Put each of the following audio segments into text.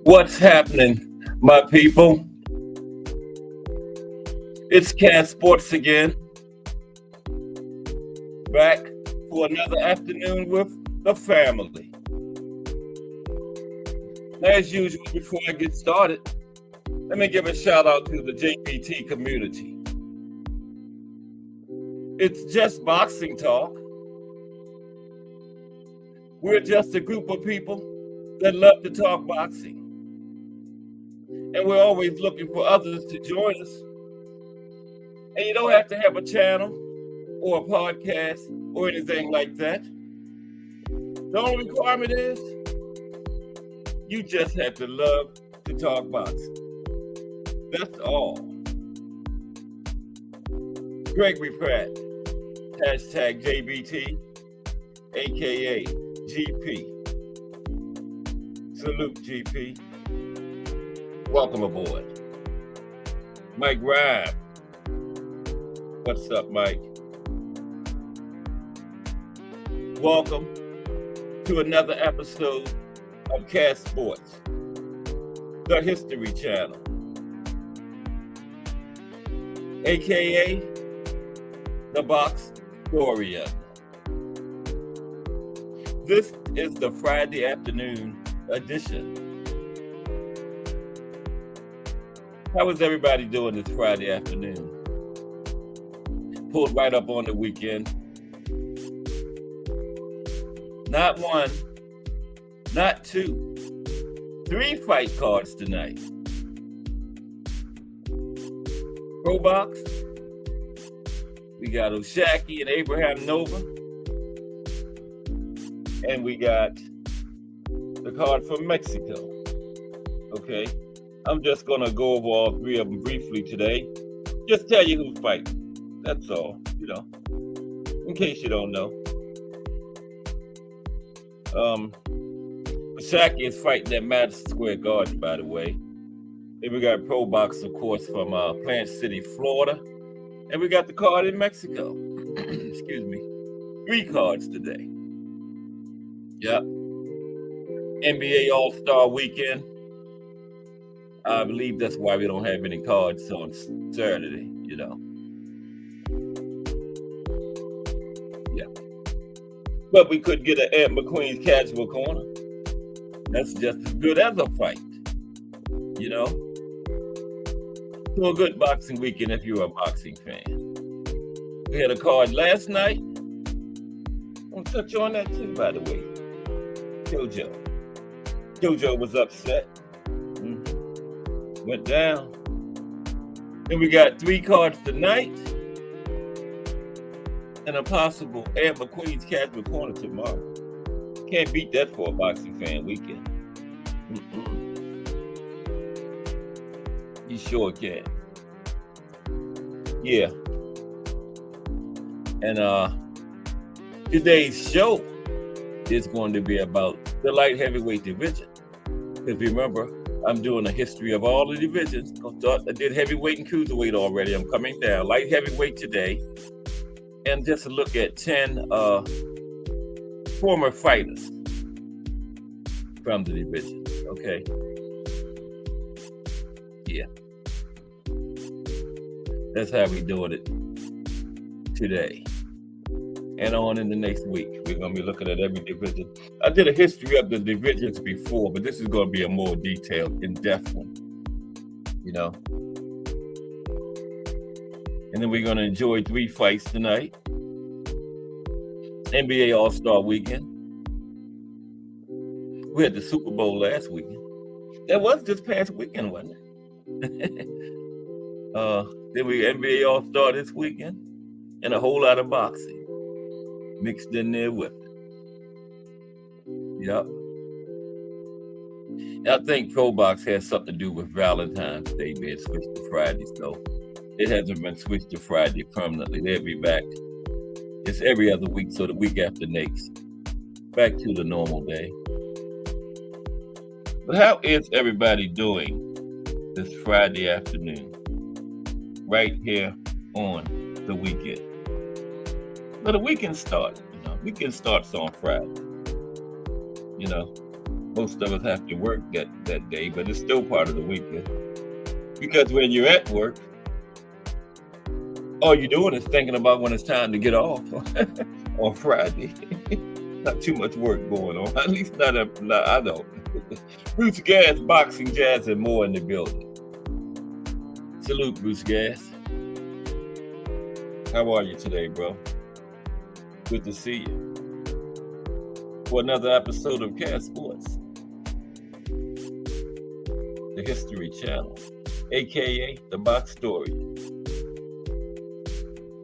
What's happening, my people? It's Cat Sports again, back for another afternoon with the family. As usual, before I get started, let me give a shout out to the JBT community. It's just boxing talk. We're just a group of people that love to talk boxing. And we're always looking for others to join us. And you don't have to have a channel or a podcast or anything like that. The only requirement is you just have to love to talk boxing. That's all. Gregory Pratt, hashtag JBT, aka GP. Salute, GP. Welcome aboard. Mike Rhyme. What's up, Mike? Welcome to another episode of Cat Sports, the History Channel, aka the Box Storia. This is the Friday afternoon edition. How is everybody doing this Friday afternoon? Pulled right up on the weekend. Not one, not two, 3 fight cards tonight. Pro Box, we got Oshaki and Abraham Nova. And we got the card from Mexico. Okay, I'm just gonna go over all 3 of them briefly today. Just tell you who's fighting. That's all, in case you don't know. Oshaki is fighting at Madison Square Garden, by the way. Then we got Pro Box, of course, from Plant City, Florida. And we got the card in Mexico. Excuse me. 3 cards today. Yep. NBA All-Star Weekend. I believe that's why we don't have any cards on Saturday, Yeah. But we could get an Ant McQueen's Casual Corner. That's just as good as a fight, So a good boxing weekend if you're a boxing fan. We had a card last night. I'll touch on that too, by the way. JoJo was upset. Went down. Then we got 3 cards tonight. And a possible Ant McQueen's Casual Corner tomorrow. Can't beat that for a boxing fan weekend. You sure can. Yeah. And today's show is going to be about the light heavyweight division. Because remember, I'm doing a history of all the divisions. I did heavyweight and cruiserweight already. I'm coming down. Light heavyweight today. And just a look at 10 former fighters from the division. Okay. Yeah. That's how we're doing it today. And on in the next week, we're going to be looking at every division. I did a history of the divisions before, but this is going to be a more detailed, in-depth one, And then we're going to enjoy 3 fights tonight. NBA All-Star Weekend. We had the Super Bowl last weekend. That was this past weekend, wasn't it? Then we NBA All-Star this weekend. And a whole lot of boxing mixed in there with it. Yep. I think Pro Box has something to do with Valentine's Day being switched to Friday, so it hasn't been switched to Friday permanently. They'll be back. It's every other week, so the week after next. Back to the normal day. But how is everybody doing this Friday afternoon? Right here on the weekend. Well, the weekend starts. Weekend starts on Friday. Most of us have to work that day, but it's still part of the weekend. Because when you're at work, all you're doing is thinking about when it's time to get off on Friday. Not too much work going on. At least not I don't. Bruce Gas, boxing, jazz, and more in the building. Salute, Bruce Gas. How are you today, bro? Good to see you. For another episode of Cat Sports, the History Channel, aka the Box Story.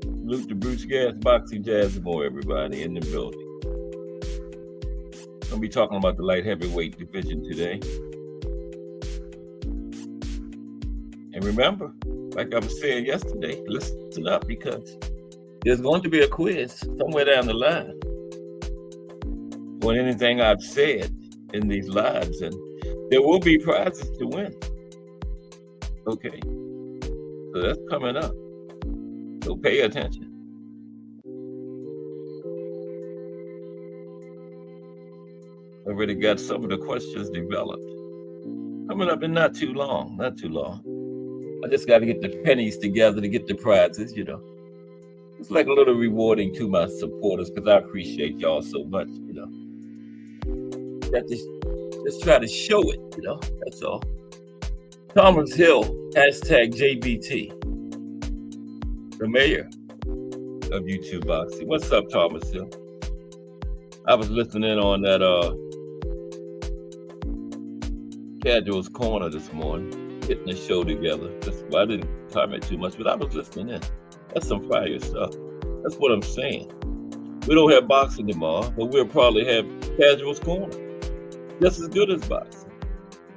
Salute to Bruce Gas, boxing, jazz, and more, everybody in the building. I'll be talking about the light heavyweight division today. And remember, like I was saying yesterday, listen up because there's going to be a quiz somewhere down the line on anything I've said in these lives, and there will be prizes to win. Okay, so that's coming up. So pay attention. Already got some of the questions developed. Coming up in not too long. I just got to get the pennies together to get the prizes, you know. It's like a little rewarding to my supporters because I appreciate y'all so much, you know. Got to just try to show it, you know, that's all. Thomas Hill, hashtag JBT, the mayor of YouTube Boxing. What's up, Thomas Hill? I was listening on that Casual's Corner this morning, getting the show together. I didn't comment too much, but I was listening in. That's some fire stuff. That's what I'm saying. We don't have boxing tomorrow, but we'll probably have Casual's Corner. Just as good as boxing,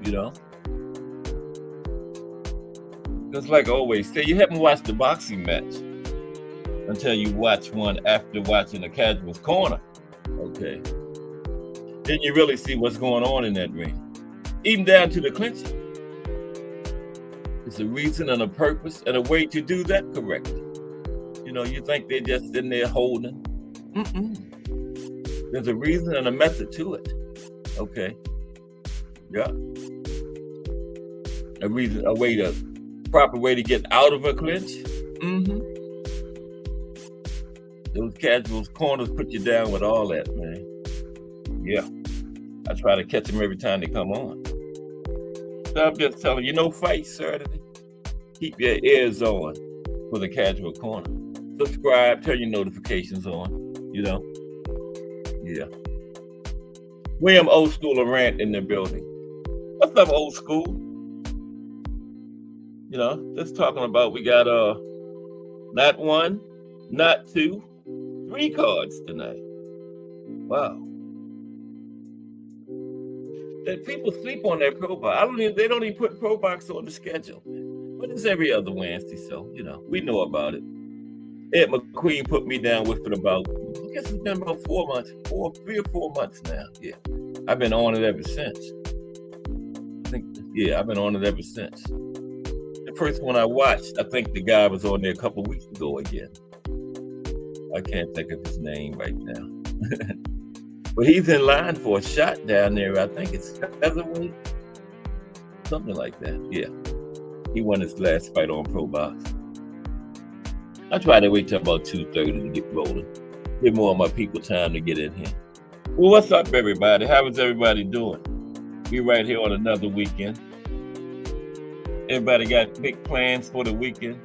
you know? Because like I always say, you haven't watched the boxing match until you watch one after watching the Casual's Corner, okay? Then you really see what's going on in that ring. Even down to the clinching. It's a reason and a purpose and a way to do that correctly. You know, you think they're just in there holding. There's a reason and a method to it. Okay. Yeah. Proper way to get out of a clinch. Those Casual's Corners put you down with all that, man. Yeah. I try to catch them every time they come on. So I'm just telling you, no fight Saturday. Keep your ears on for the Casual Corner. Subscribe, turn your notifications on, you know. Yeah. William Old School Rant in the building. What's up, Old School? You know, just talking about we got not one, not two, 3 cards tonight. Wow. That people sleep on that Pro Box. They don't even put Pro Box on the schedule. But it's every other Wednesday, so you know, we know about it. Ed McQueen put me down with it about, I guess it's been about 4 months, 3 or 4 months now. Yeah. I've been on it ever since. I've been on it ever since. The first one I watched, I think the guy was on there a couple weeks ago again. I can't think of his name right now. But he's in line for a shot down there. I think it's featherweight, something like that. Yeah, he won his last fight on Pro Box. I try to wait till about 2:30 to get rolling. Give more of my people time to get in here. Well, what's up, everybody? How is everybody doing? We right here on another weekend. Everybody got big plans for the weekend.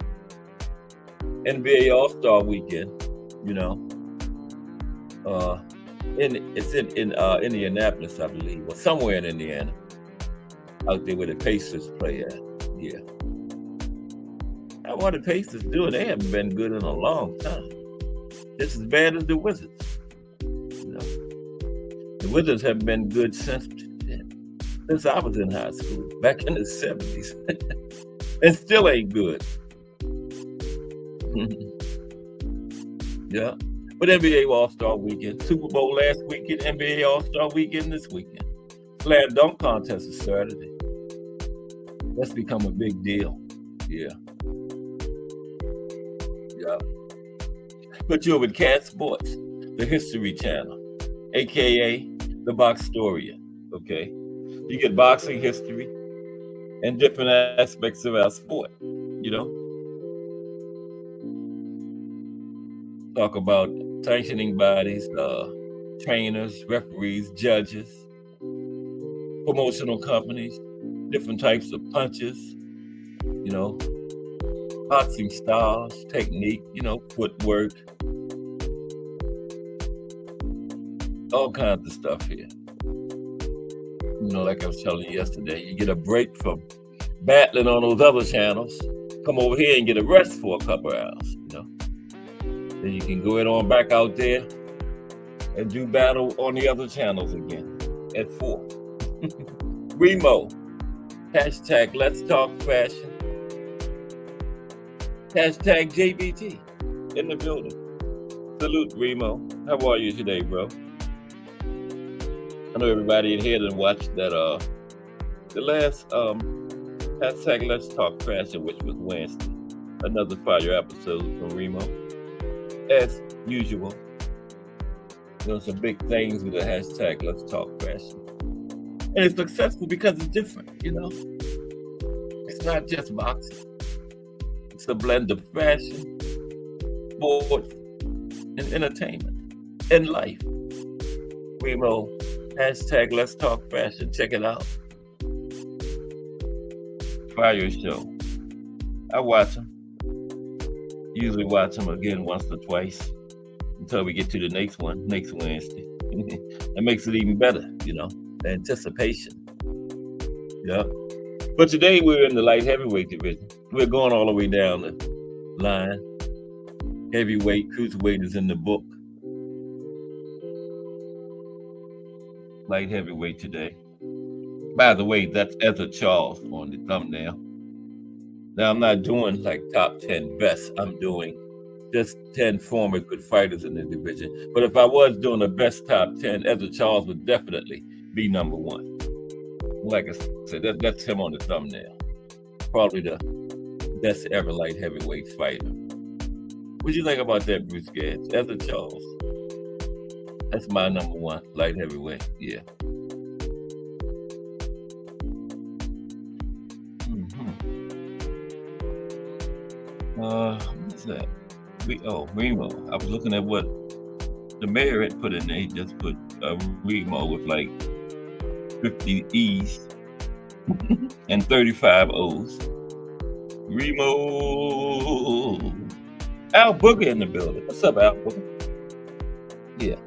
NBA All-Star Weekend, you know. It's in Indianapolis, I believe, or somewhere in Indiana, out there where the Pacers play at. Yeah. How are the Pacers doing? They haven't been good in a long time. Just as bad as the Wizards. You know, the Wizards have been good since I was in high school, back in the 70s, and still ain't good. Yeah. But NBA All-Star Weekend, Super Bowl last weekend, NBA All-Star Weekend this weekend. Slam Dunk Contest is Saturday. That's become a big deal. Yeah. Yeah. Put you with Cat Sports, the History Channel, aka the Box Story. Okay, you get boxing history and different aspects of our sport. You know, talk about sanctioning bodies, trainers, referees, judges, promotional companies, different types of punches. You know, boxing styles, technique. You know, footwork, all kinds of stuff here. You know, like I was telling you yesterday, you get a break from battling on those other channels. Come over here and get a rest for a couple hours. You know, then you can go on back out there and do battle on the other channels again at 4. Remo, hashtag Let's Talk Fashion, hashtag JBT in the building. Salute, Remo. How are you today, bro? I know everybody in here done watched that the last hashtag Let's Talk Fashion, which was Wednesday. Another fire episode from Remo. As usual. Doing some big things with the hashtag Let's Talk Fashion. And it's successful because it's different, you know. It's not just boxing. It's a blend of fashion, sports, and entertainment, and life. Remo, hashtag Let's Talk Fashion. Check it out. Fire show. I watch them. Usually watch them again once or twice until we get to the next one, next Wednesday. That makes it even better, you know, the anticipation. Yeah. But today we're in the light heavyweight division. We're going all the way down the line. Heavyweight, cruiserweight is in the book. Light heavyweight today. By the way, that's Ezra Charles on the thumbnail. Now, I'm not doing like top 10 best. I'm doing just 10 former good fighters in the division. But if I was doing the best top 10, Ezra Charles would definitely be number 1. Like I said, that's him on the thumbnail. Probably the best ever light heavyweight fighter. What do you think about that, Bruce Gads? Ezra Charles. That's my number 1 light heavyweight. Yeah. What's that? Remo. I was looking at what the mayor had put in there. He just put Remo with like 50 E's and 35 O's. Remo. Al Booger in the building. What's up, Al Booger? Yeah.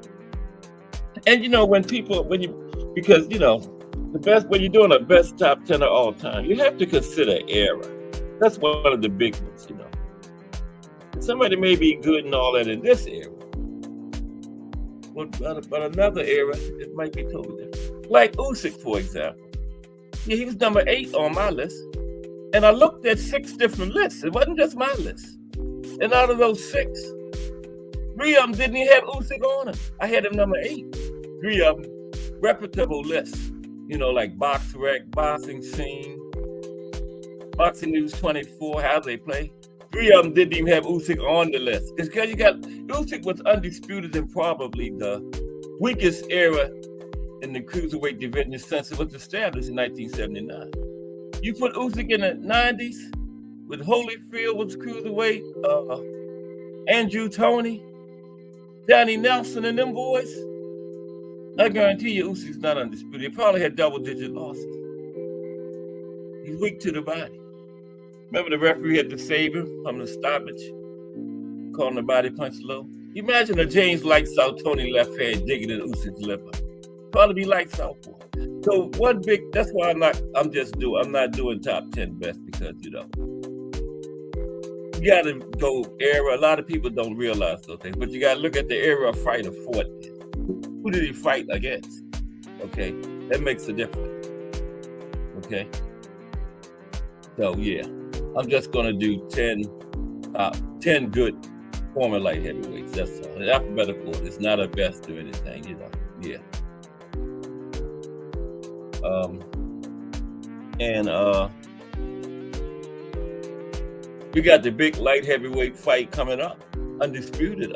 And you know, because you know, the best, when you're doing a best top 10 of all time, you have to consider era. That's one of the big ones, you know. Somebody may be good and all that in this era, but another era, it might be totally different. Like Usyk, for example. Yeah, he was number 8 on my list. And I looked at 6 different lists. It wasn't just my list. And out of those 6, 3 of them didn't even have Usyk on them. I had him number 8. 3 of them, reputable lists. You know, like BoxRec, Boxing Scene, Boxing News 24, how they play. 3 of them didn't even have Usyk on the list. It's because Usyk was undisputed and probably the weakest era in the cruiserweight division since it was established in 1979. You put Usyk in the 90s with Holyfield was cruiserweight, Andrew Toney, Johnny Nelson, and them boys. I guarantee you Usyk's not undisputed. He probably had double-digit losses. He's weak to the body. Remember the referee had to save him from the stoppage, calling the body punch low? Imagine a James lights out Tony left hand digging in Usyk's liver. Probably be lights out for him. So that's why I'm not doing top 10 best, because you know, you gotta go era. A lot of people don't realize those things, but you gotta look at the era a fighter fought in. Who did he fight against? Okay, that makes a difference. Okay, so yeah, I'm just gonna do 10 good former light heavyweights. That's all. In alphabetical order. It's not a best or anything, you know. Yeah. We got the big light heavyweight fight coming up, undisputed.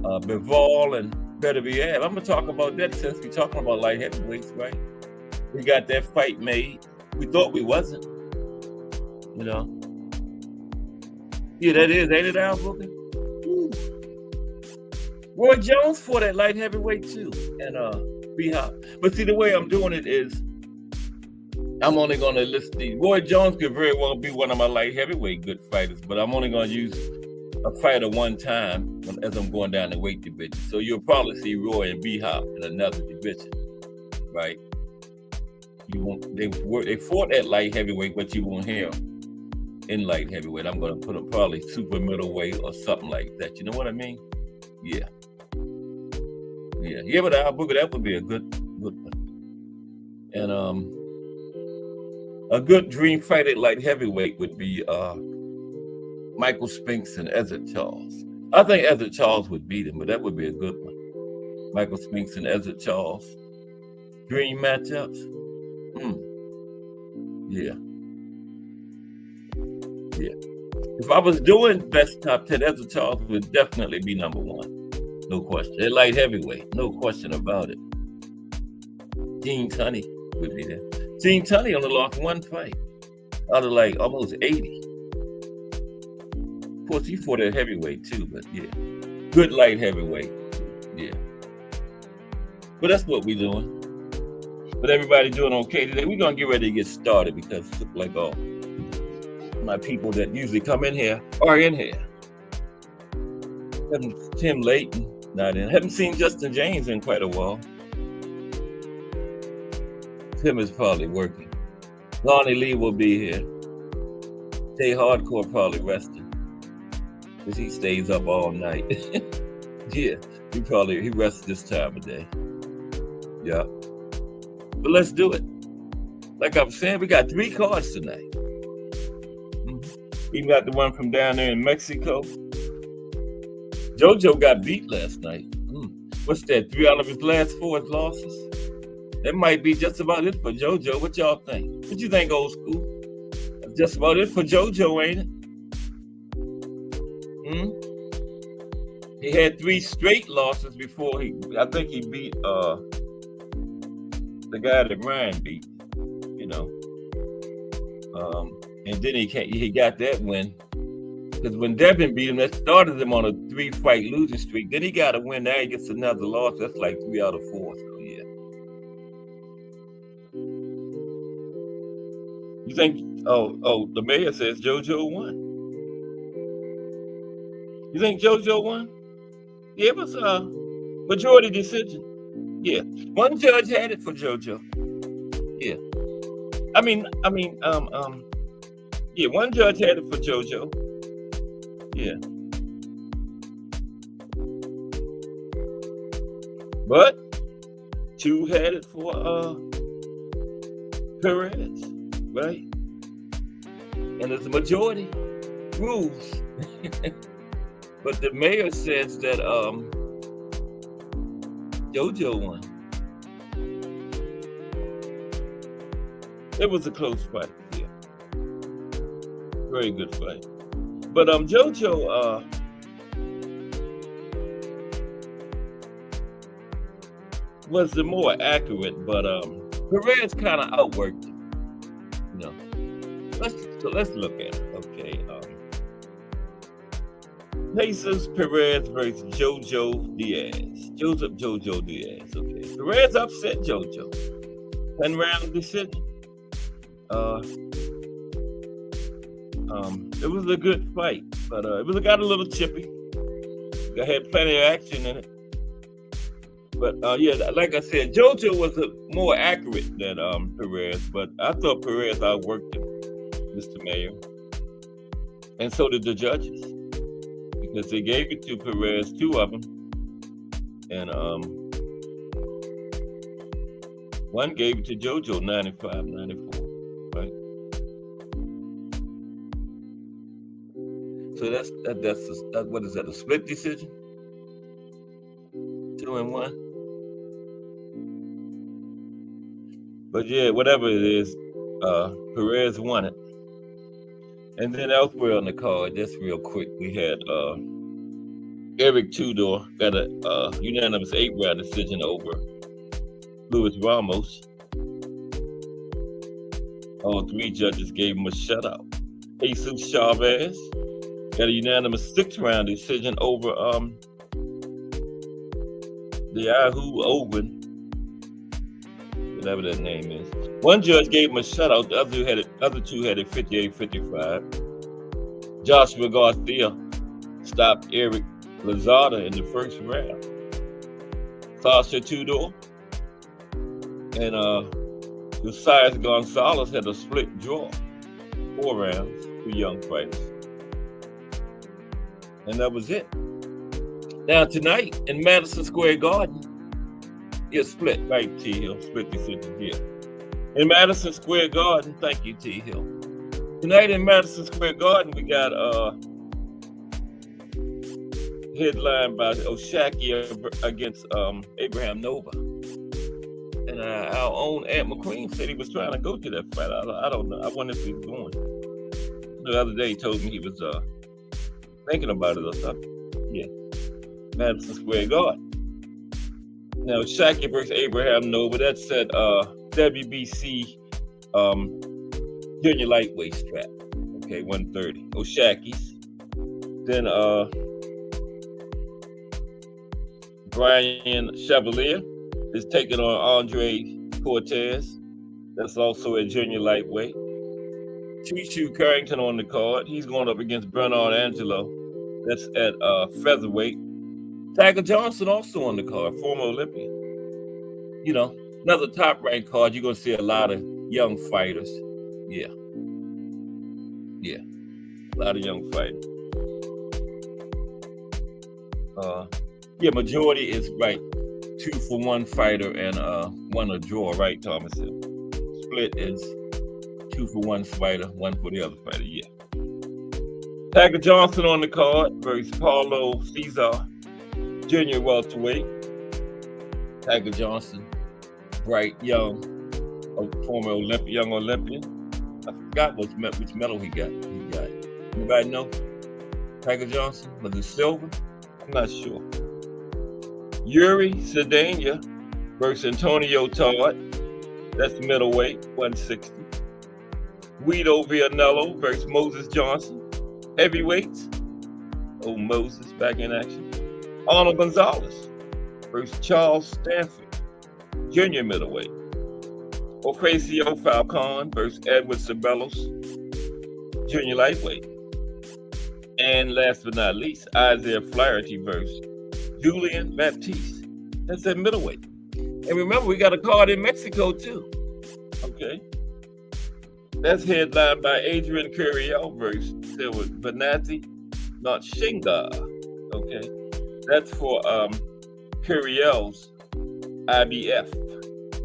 Bivol and better be at. I'm gonna talk about that since we're talking about light heavyweights, right? We got that fight made. We thought we wasn't, you know. Yeah, that is, ain't it, Al Booker? Roy Jones fought at light heavyweight too, and B-Hop. But see, the way I'm doing it is, I'm only gonna list the Roy Jones could very well be one of my light heavyweight good fighters, but I'm only gonna use a fighter one time as I'm going down the weight division. So you'll probably see Roy and B-Hop in another division, right? You won't. They fought at light heavyweight, but you won't hear them in light heavyweight. I'm gonna put them probably super middleweight or something like that. You know what I mean? Yeah. But Al Booker, that would be a good one. And a good dream fight at light heavyweight would be Michael Spinks and Ezzard Charles. I think Ezzard Charles would beat him, but that would be a good one. Michael Spinks and Ezzard Charles. Dream matchups. Yeah. If I was doing best top 10, Ezzard Charles would definitely be number one. No question. At light heavyweight, no question about it. Gene Tunney would be there. Gene Tunney only lost one fight out of like almost 80. Of course, he fought at heavyweight too, but yeah. Good light heavyweight. Yeah. But that's what we're doing. But everybody doing okay today. We're going to get ready to get started because it looks like all my people that usually come in here are in here. Tim Layton not in. Haven't seen Justin James in quite a while. Tim is probably working. Lonnie Lee will be here. Jay Hardcore probably resting because he stays up all night. Yeah, he rests this time of day. Yeah. But let's do it. Like I'm saying, we got 3 cards tonight. We got the one from down there in Mexico. JoJo got beat last night. What's that? 3 out of his last 4 losses? That might be just about it for JoJo. What y'all think? What you think, old school? That's just about it for JoJo, ain't it? He had 3 straight losses before I think he beat the guy that Ryan beat, you know. And then he got that win. Because when Devin beat him, that started him on a 3-fight losing streak. Then he got a win. Now he gets another loss. That's like 3 out of 4. So yeah. You think? Oh, the mayor says JoJo won. You think JoJo won? Yeah, it was a majority decision. Yeah, one judge had it for JoJo. Yeah, yeah, one judge had it for JoJo. Yeah, but 2 had it for Perez, right? And it's a majority rules. But the mayor says that JoJo won. It was a close fight, yeah. Very good fight. But JoJo was the more accurate, but Perez kind of outworked him. You know. Let's look at it. Okay. Jesus Perez versus JoJo Diaz. JoJo Diaz. Okay. Perez upset JoJo. 10-round decision. It was a good fight, but it got a little chippy. It had plenty of action in it. But yeah, like I said, JoJo was more accurate than Perez, but I thought Perez outworked him, Mr. Mayor. And so did the judges. Because they gave it to Perez, 2 of them, and one gave it to JoJo, 95-94, right? So that's what is that? A split decision? 2-1. But yeah, whatever it is, Perez won it. And then elsewhere on the card, just real quick, we had Eric Tudor got a unanimous 8-round decision over Luis Ramos. All 3 judges gave him a shutout. Jesus Chavez got a unanimous 6-round decision over the Yahoo Owen, whatever that name is. One judge gave him a shutout. The other two had it 58-55. Joshua Garcia stopped Eric Lazada in the first round. Sasha Tudor and Josias Gonzalez had a split draw. 4 rounds, 2 young fighters. And that was it. Now tonight in Madison Square Garden, it's split, right, T Hill? Split decision here. In Madison Square Garden, thank you, T Hill. Tonight in Madison Square Garden, we got headlined by O'Shaki against Abraham Nova. And our own Aunt McQueen said he was trying to go to that fight. I don't know. I wonder if he's going. The other day he told me he was thinking about it or something. Yeah. Madison Square Garden. Now, Shaki versus Abraham Nova, that's at WBC junior lightweight strap. Okay, 130. O'Shaki's. Then Brian Chevalier is taking on Andre Cortez. That's also at junior lightweight. Chishu Carrington on the card. He's going up against Bernard Angelo. That's at featherweight. Tiger Johnson also on the card, former Olympian. You know, another top-ranked card. You're going to see a lot of young fighters. Yeah. A lot of young fighters. Majority is right. 2 for 1 fighter and 1 a draw, right, Thomas? Split is 2 for 1 fighter, 1 for the other fighter, yeah. Tiger Johnson on the card versus Paulo Cesar, junior welterweight. Tiger Johnson, bright, young, former young Olympian. I forgot which medal he got. Anybody know? Tiger Johnson, was it silver? I'm not sure. Yuri Sedania versus Antonio Todd. That's middleweight, 160. Guido Villanello versus Moses Johnson. Heavyweights. Oh, Moses back in action. Arnold Gonzalez versus Charles Stanford, junior middleweight. Ocasio Falcon versus Edward Ceballos, junior lightweight. And last but not least, Isaiah Flaherty versus Julian Baptiste. That's at middleweight. And remember, we got a card in Mexico too. Okay. That's headlined by Adrian Curiel versus Venati Notshinga. Okay. That's for Curiel's IBF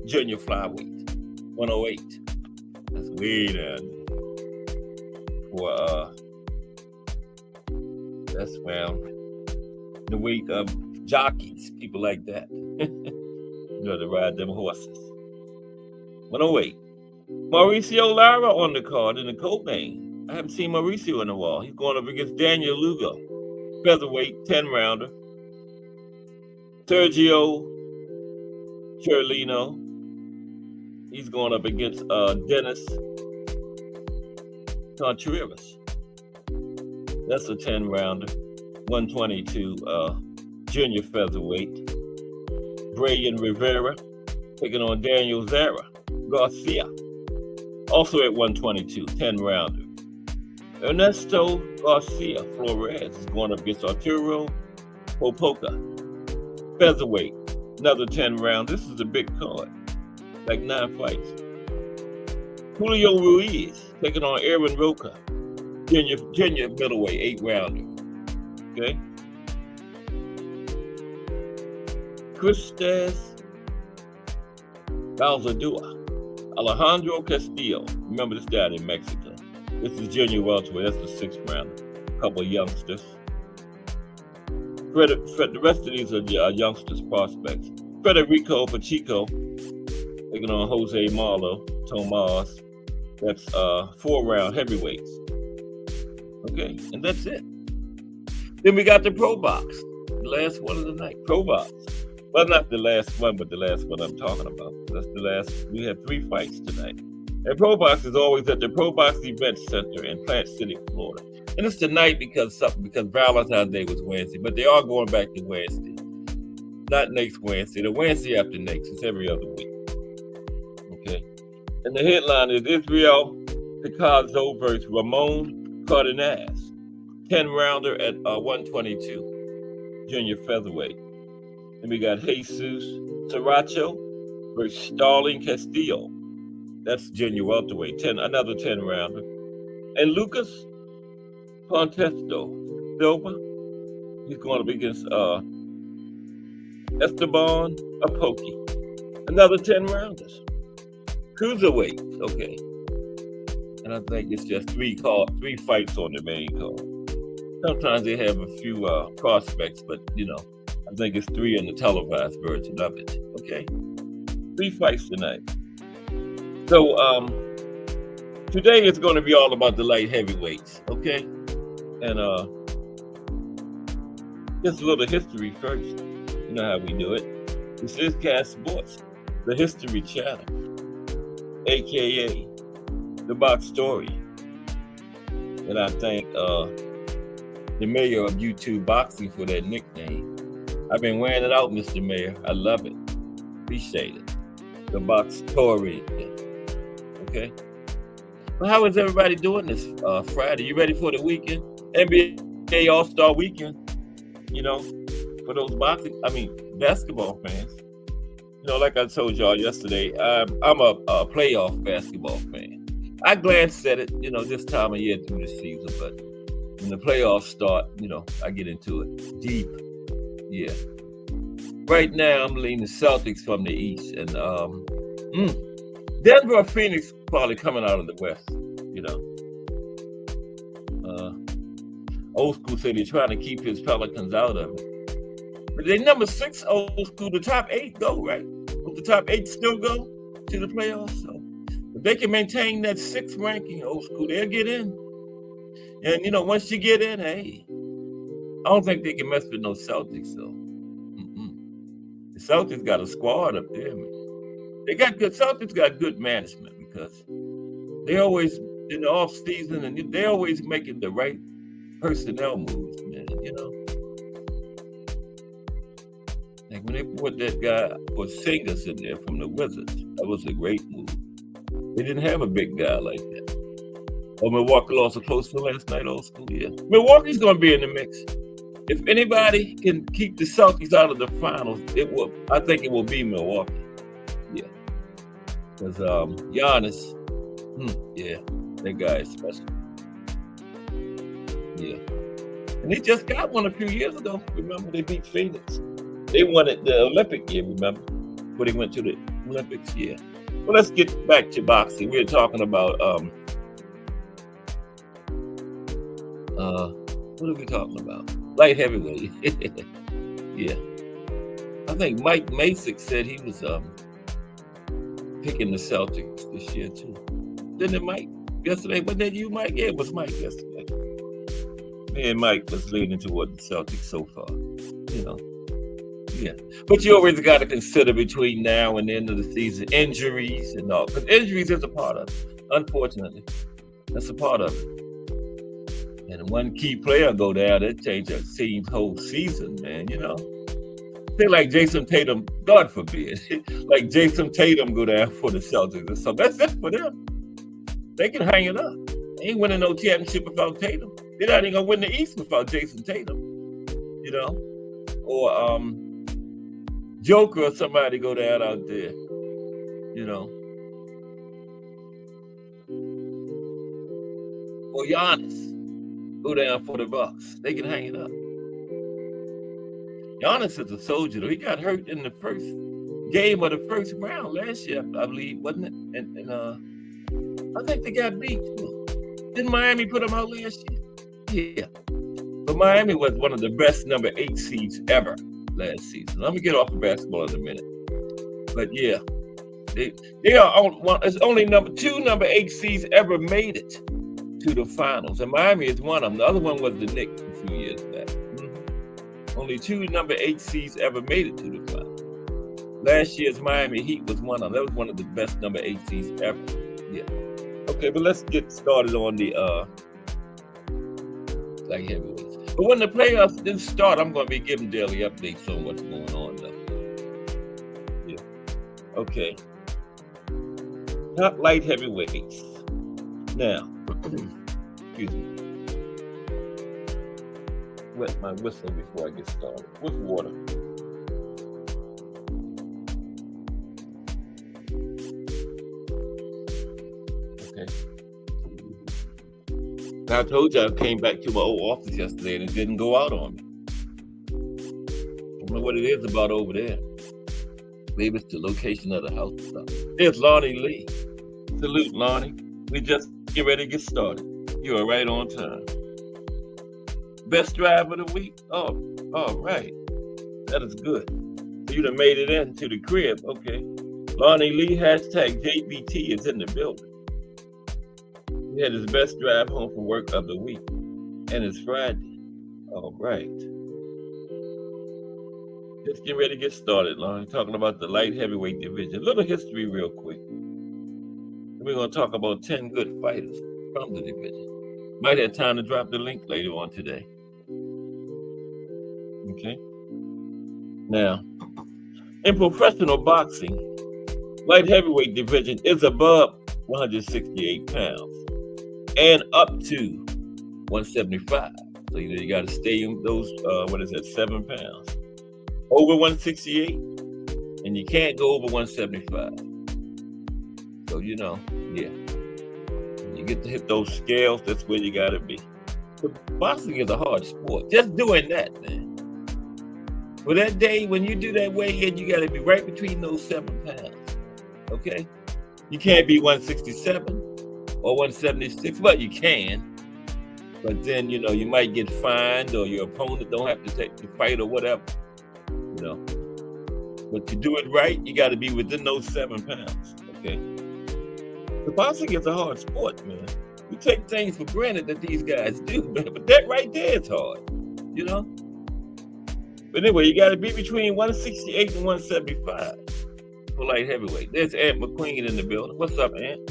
junior flyweight, 108. That's way down for that's around the weight of jockeys, people like that. You know, to ride them horses. 108. Mauricio Lara on the card in the co-main. I haven't seen Mauricio in a while. He's going up against Daniel Lugo, featherweight, 10-rounder. Sergio Cherlino, he's going up against Dennis Contreras. That's a 10-rounder, 122 junior featherweight. Brian Rivera taking on Daniel Zara Garcia, also at 122, 10-rounder. Ernesto Garcia Flores is going up against Arturo Popoca, featherweight, another 10-round. This is a big card, like 9 fights. Julio Ruiz taking on Aaron Roca, junior middleweight, 8-rounder. Okay. Cristes Balzadua, Alejandro Castillo. Remember this guy in Mexico. This is junior welterweight. That's the 6th-rounder. A couple of youngsters. The rest of these are youngsters, prospects. Federico Pacheco taking on Jose Marlo Tomas. That's 4-round heavyweights. Okay, and that's it. Then we got the Pro Box. the last one of the night. Pro box. Well, not the last one, but the last one I'm talking about. That's the last. We have 3 fights tonight. And Pro Box is always at the Pro Box Event Center in Plant City, Florida. And it's tonight because Valentine's Day was Wednesday, but they are going back to Wednesday. Not next Wednesday. The Wednesday after next. It's every other week. Okay. And the headline is Israel Picasso versus Ramon Cardenas. 10-rounder at 122. Junior featherweight. And we got Jesus Saracho versus Starling Castillo. That's junior welterweight. Another 10-rounder. And Lucas Contesto Silva. He's going to be against Esteban Apoki. Another 10-rounders. Cruiserweights. Okay. And I think it's just 3 fights on the main card. Sometimes they have a few prospects, but I think it's 3 in the televised version of it. Okay, 3 fights tonight. So today is going to be all about the light heavyweights. Okay, and just a little history first. You know how we do it. This is Cast Sports, the History Channel, aka the Box Story, and I thank the mayor of YouTube Boxing for that nickname. I've been wearing it out, Mr. Mayor. I love it. Appreciate it. The Box Story. Okay. Well, how is everybody doing this Friday? You ready for the weekend? NBA All-Star Weekend. For those basketball fans. Like I told y'all yesterday, I'm a playoff basketball fan. I glanced at it, this time of year through the season, but when the playoffs start, I get into it deep. Yeah. Right now, I'm leaning the Celtics from the East, and Denver or Phoenix probably coming out of the West. Old school say they're trying to keep his Pelicans out of it, but they number 6 old school. The top 8 go right. Will the top 8 still go to the playoffs? So if they can maintain that 6th ranking, old school, they'll get in. And once you get in, hey, I don't think they can mess with no Celtics. So the Celtics got a squad up there, man. Celtics got good management because they always in the off season and they always making the right personnel moves, man. Like when they put that guy or Singers in there from the Wizards, that was a great move. They didn't have a big guy like that. Oh, Milwaukee lost a close one last night, old school. Yeah, Milwaukee's going to be in the mix. If anybody can keep the Celtics out of the finals, I think it will be Milwaukee. Yeah, because Giannis, yeah, that guy is special. Yeah, and they just got one a few years ago. Remember, they beat Phoenix. They won it the Olympic year. Remember, when they went to the Olympics? Yeah. Well, let's get back to boxing. We're talking about what are we talking about? Light heavyweight. Yeah. I think Mike Masick said he was picking the Celtics this year too. Didn't it, Mike? Yesterday, wasn't that you, Mike? Yeah, it was Mike yesterday. Me and Mike was leaning toward the Celtics so far. Yeah. But you always got to consider between now and the end of the season injuries and all, because injuries is a part of it. Unfortunately, that's a part of it. And one key player go down, that change a team's whole season, man. They're like Jason Tatum, God forbid, like Jason Tatum go down for the Celtics or something. That's it for them. They can hang it up. They ain't winning no championship without Tatum. They're not even gonna win the East without Jason Tatum. Or Joker or somebody go down out there. Or Giannis go down for the Bucks. They can hang it up. Giannis is a soldier, though. He got hurt in the first game of the first round last year, I believe, wasn't it? And I think they got beat, too. Didn't Miami put them out last year? Yeah. But Miami was one of the best number 8 seeds ever last season. Let me get off of basketball in a minute. But yeah, they are on one. It's only two number 8 seeds ever made it to the finals, and Miami is one of them. The other one was the Knicks a few years back. Only 2 number 8 seeds ever made it to the final. Last year's Miami Heat was one of them. That was one of the best number 8 seeds ever. Yeah. Okay, but let's get started on the light heavyweights. But when the playoffs didn't start, I'm going to be giving daily updates on what's going on, though. Yeah. Okay. Top light heavyweights. Now, excuse me. Wet my whistle before I get started. With water. Okay. Now, I told you I came back to my old office yesterday and it didn't go out on me. I don't know what it is about over there. Maybe it's the location of the house or something. There's Lonnie Lee. Salute, Lonnie. We just get ready to get started. You are right on time. Best drive of the week? Oh, all right. That is good. So you done made it into the crib. Okay. Lonnie Lee, hashtag JBT is in the building. He had his best drive home from work of the week. And it's Friday. All right. Just get ready to get started, Lonnie. Talking about the light heavyweight division. A little history real quick. We're going to talk about 10 good fighters from the division. Might have time to drop the link later on today. Okay. Now, in professional boxing, light heavyweight division is above 168 pounds and up to 175. So you got to stay in those, 7 pounds. Over 168, and you can't go over 175. So, yeah. When you get to hit those scales, that's where you got to be. But boxing is a hard sport. Just doing that, man. For that day, when you do that weigh-in, you got to be right between those 7 pounds. Okay? You can't be 167 or 176. Well, you can. But then, you might get fined or your opponent don't have to take the fight or whatever. But to do it right, you got to be within those 7 pounds. Okay? The boxing is a hard sport, man. We take things for granted that these guys do, man. But that right there is hard. But anyway, you got to be between 168 and 175 for light heavyweight. There's Ant McQueen in the building. What's up, Ant?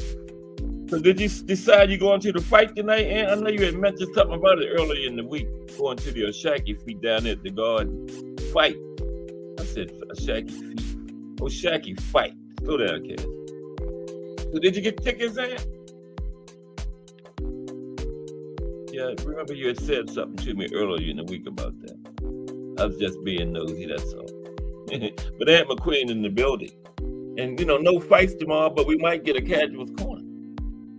So did you decide you're going to the fight tonight, Ant? I know you had mentioned something about it earlier in the week, going to the Oshaki feet down at the Garden fight. I said Oshaki feet. Oshaki fight. Slow down, Cass. So did you get tickets, Ant? Yeah, remember you had said something to me earlier in the week about that. I was just being nosy, that's all. But Ant McQueen in the building. And, no fights tomorrow, but we might get a casual's corner.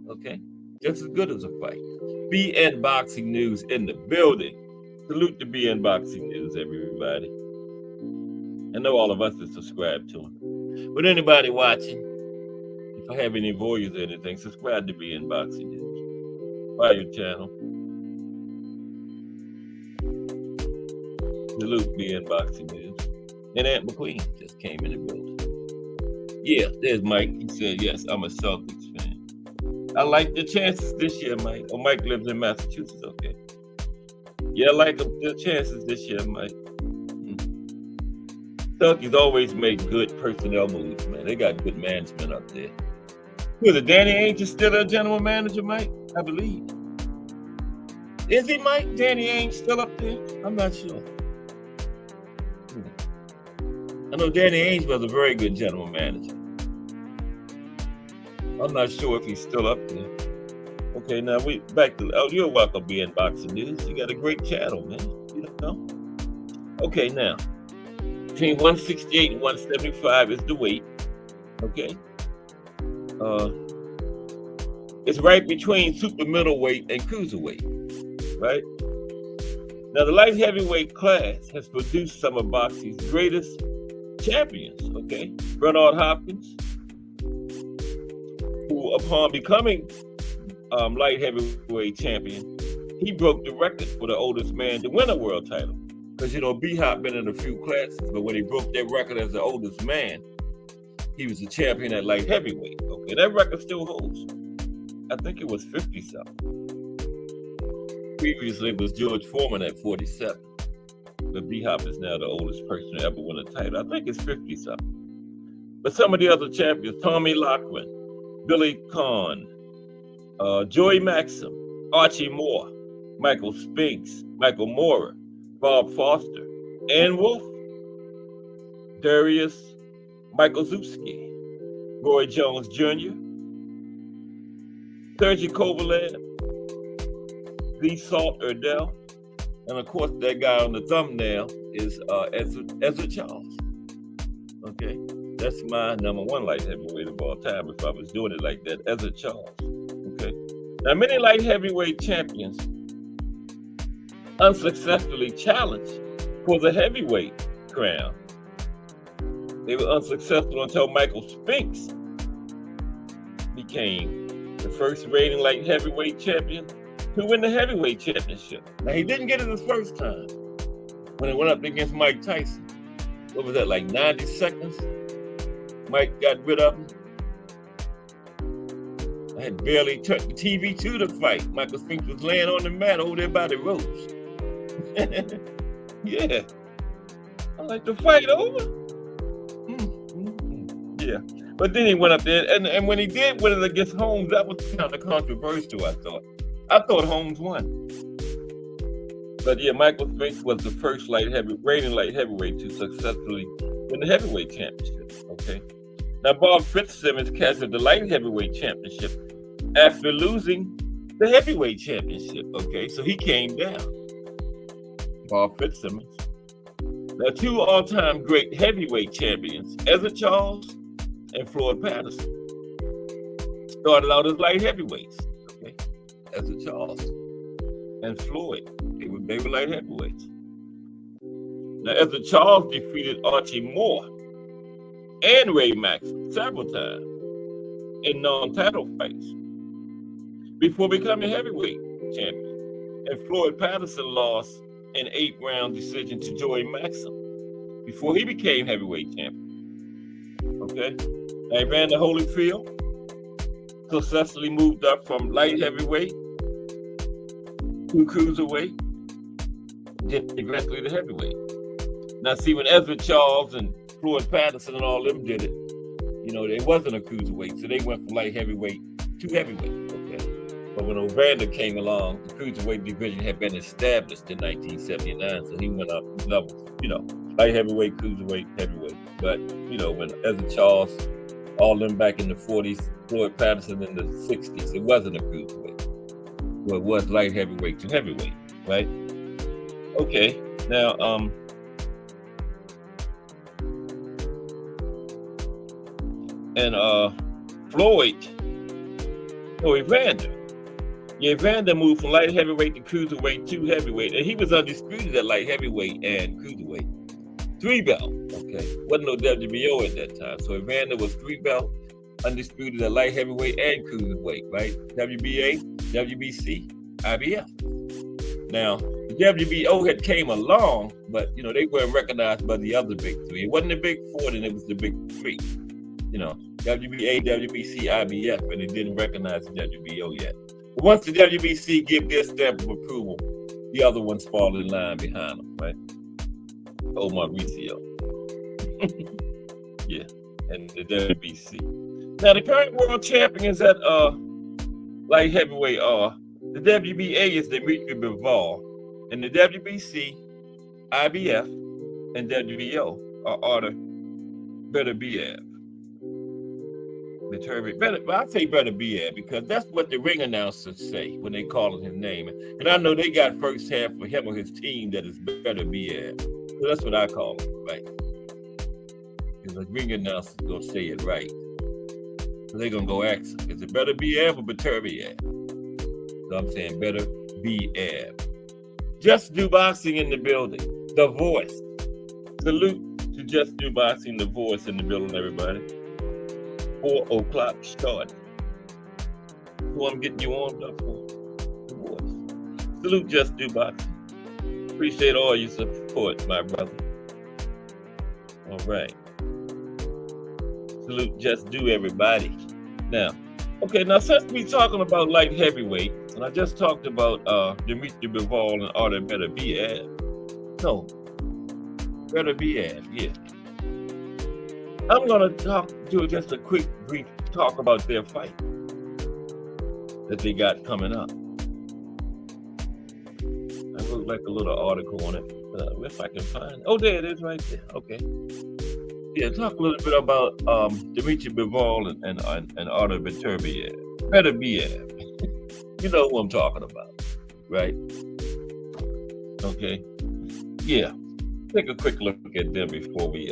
Okay? Just as good as a fight. BN Boxing News in the building. Salute to BN Boxing News, everybody. I know all of us are subscribed to him. But anybody watching, if I have any voyeurs or anything, subscribe to BN Boxing News. Fire channel. Salute BN Boxing News. And Ant McQueen just came in the building. Yeah, there's Mike. He said, yes, I'm a Celtics fan. I like the chances this year, Mike. Oh, Mike lives in Massachusetts, okay. Yeah, I like the chances this year, Mike. Celtics always make good personnel moves, man. They got good management up there. Who is it? Danny Ainge is still a general manager, Mike? I believe. Is he, Mike? Danny Ainge still up there? I'm not sure. I know Danny Ainge was a very good general manager. I'm not sure if he's still up there. Okay, now we back to. Oh, you're welcome, BN Boxing News. You got a great channel, man. Okay, now between 168 and 175 is the weight. Okay. It's right between super middleweight and cruiserweight, right? Now, the light heavyweight class has produced some of boxing's greatest champions, okay? Bernard Hopkins, who upon becoming light heavyweight champion, he broke the record for the oldest man to win a world title. Because, B-Hop been in a few classes, but when he broke that record as the oldest man, he was the champion at light heavyweight, okay? That record still holds. I think it was 50-something. Previously, it was George Foreman at 47. But B-Hop is now the oldest person to ever win a title. I think it's 50-something. But some of the other champions, Tommy Loughlin, Billy Conn, Joey Maxim, Archie Moore, Michael Spinks, Michael Moorer, Bob Foster, Ann Wolfe, Darius Michaelzewski, Roy Jones Jr., Sergey Kovalev, Lee Salt Erdell, and of course that guy on the thumbnail is Ezra Charles. Okay, that's my #1 light heavyweight of all time if I was doing it like that, Ezra Charles. Okay, now many light heavyweight champions unsuccessfully challenged for the heavyweight crown. They were unsuccessful until Michael Spinks became the first reigning light heavyweight champion to win the heavyweight championship. Now, he didn't get it his first time when it went up against Mike Tyson. What was that, like 90 seconds? Mike got rid of him. I had barely turned the TV to the fight. Michael Spinks was laying on the mat over there by the ropes. Yeah. I'm like, the fight over? Yeah. But then he went up there, and when he did win it against Holmes, that was kind of controversial, I thought. I thought Holmes won. But yeah, Michael Spinks was the first reigning light heavyweight to successfully win the heavyweight championship. Okay. Now, Bob Fitzsimmons captured the light heavyweight championship after losing the heavyweight championship. Okay, so he came down. Bob Fitzsimmons. Now, two all-time great heavyweight champions, Ezra Charles and Floyd Patterson, started out as light heavyweights. Okay, Ezra Charles and Floyd, they were light heavyweights. Now, Ezra Charles defeated Archie Moore and Ray Maxim several times in non-title fights before becoming heavyweight champion. And Floyd Patterson lost an 8-round decision to Joey Maxim before he became heavyweight champion. Okay, Evander Holyfield successfully moved up from light heavyweight to cruiserweight, directly to heavyweight. Now, see, when Ezra Charles and Floyd Patterson and all them did it, you know, they wasn't a cruiserweight, so they went from light heavyweight to heavyweight. Okay, but when Evander came along, the cruiserweight division had been established in 1979, so he went up levels. You know, light heavyweight, cruiserweight, heavyweight. But, you know, when Ezra Charles, all them back in the 40s, Floyd Patterson in the 60s, it wasn't a cruiserweight. Well, it was light heavyweight to heavyweight, right? Okay, now, Evander. Yeah, Evander moved from light heavyweight to cruiserweight to heavyweight, and he was undisputed at light heavyweight and cruiserweight. 3-belt, okay? Wasn't no WBO at that time. So Evander was 3-belt, undisputed at light heavyweight and cruiserweight, right? WBA, WBC, IBF. Now, the WBO had came along, but, you know, they weren't recognized by the other big three. It wasn't the big four, then it was the big three. You know, WBA, WBC, IBF, and they didn't recognize the WBO yet. But once the WBC give their stamp of approval, the other ones fall in line behind them, right? Oh, Mauricio. Yeah, and the WBC. Now, the current world champions at light heavyweight are the WBA is Dmitry Bivol, and the WBC, IBF, and WBO are Artur Beterbiev. I say Beterbiev because that's what the ring announcers say when they call his name. And I know they got first half for him or his team that is Beterbiev. So that's what I call him, right? Because the ring announcers gonna say it right. So they're gonna go ask him, is it Beterbiev or Beterbiev? So I'm saying Beterbiev. Just Do Boxing in the building. The Voice. Salute to Just Do Boxing, The Voice in the building, everybody. 4 o'clock start. So I'm getting you warmed up for The Voice. Salute Just Do Boxing. Appreciate all your support, my brother. All right. Salute Just Do, everybody. Now, okay, now since we talking about light heavyweight, and I just talked about Dmitry Bivol and Artur Beterbiev. No, Yeah. I'm gonna do just a quick, brief talk about their fight that they got coming up. I wrote like a little article on it. If I can find, oh, there it is, right there. Okay. Yeah, talk a little bit about Dmitry Bivol and Artur Beterbiev. You know who I'm talking about, right? Okay. Yeah. Take a quick look at them before we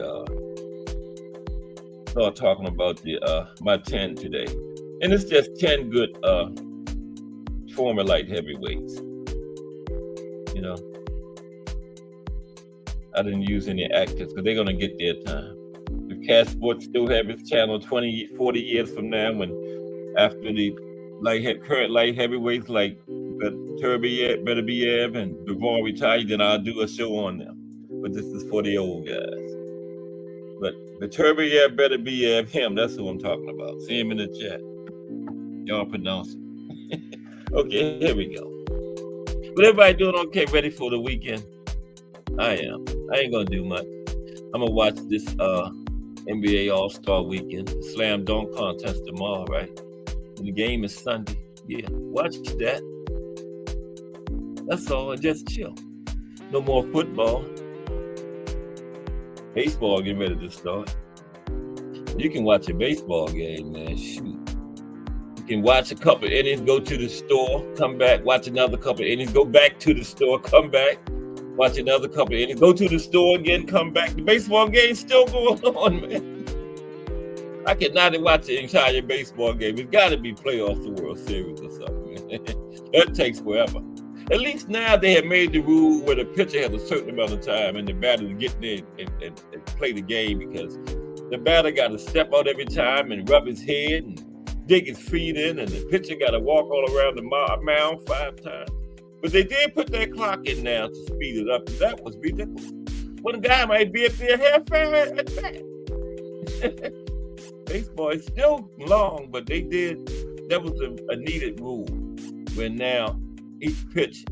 start talking about the my 10 today. And it's just 10 good former light heavyweights. You know, I didn't use any actors because they're gonna get their time. If Cat Sports still have its channel 20, 40 years from now, when after the current light heavyweights like Beterbiev and Bivol retired, then I'll do a show on them. But this is for the old guys. But Beterbiev, Beterbiev, him, that's who I'm talking about. See him in the chat. Y'all pronounce it. Okay, here we go. But everybody doing okay, ready for the weekend? I am. I ain't gonna do much. I'm gonna watch this NBA All-Star weekend, the slam dunk contest tomorrow, right? And the game is Sunday. Yeah, watch that. That's all, and just chill. No more football. Baseball getting ready to start. You can watch a baseball game, man. Shoot. You can watch a couple innings, go to the store, come back, watch another couple innings, go back to the store, come back, watch another couple innings, go to the store again, come back. The baseball game's still going on, man. I cannot watch the entire baseball game. It's got to be playoffs, the World Series or something, man. That takes forever. At least now they have made the rule where the pitcher has a certain amount of time and the batter to get there and play the game, because the batter got to step out every time and rub his head and dig his feet in, and the pitcher got to walk all around the mound 5 times. But they did put their clock in now to speed it up, and that was ridiculous. Well, the guy might be up there half hour at bat. Baseball is still long, but they did, that was a needed rule, where now each pitch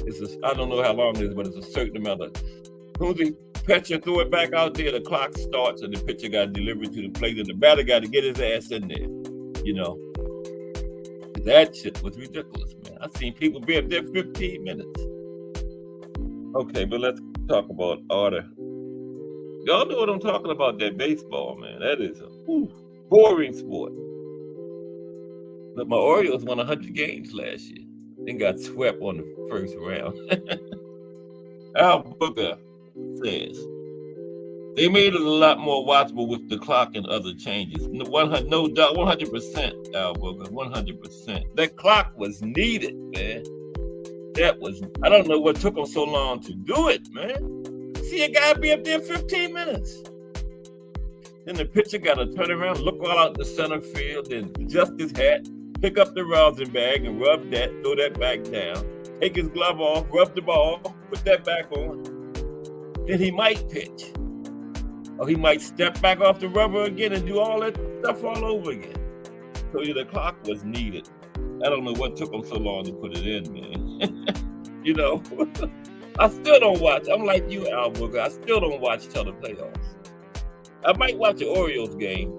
is, I don't know how long it is, but it's a certain amount of, as soon as the pitcher threw it back out there, the clock starts and the pitcher got to deliver it to the plate, and the batter got to get his ass in there, you know. That shit was ridiculous, man. I've seen people be up there 15 minutes. Okay, but let's talk about Artur. Y'all know what I'm talking about, that baseball, man. That is a boring sport. But my Orioles won 100 games last year. Then got swept on the first round. Al Booker says, they made it a lot more watchable with the clock and other changes. No doubt, 100%, Al Booker, 100%. That clock was needed, man. That was, I don't know what took them so long to do it, man. See a guy be up there 15 minutes. Then the pitcher got to turn around, look all out the center field, then adjust his hat, pick up the rosin bag and rub that, throw that back down, take his glove off, rub the ball, put that back on. Then he might pitch. Or he might step back off the rubber again and do all that stuff all over again. So the clock was needed. I don't know what took them so long to put it in, man. You know, I still don't watch. I'm like you, Al Booker. I still don't watch till the playoffs. I might watch the Orioles game,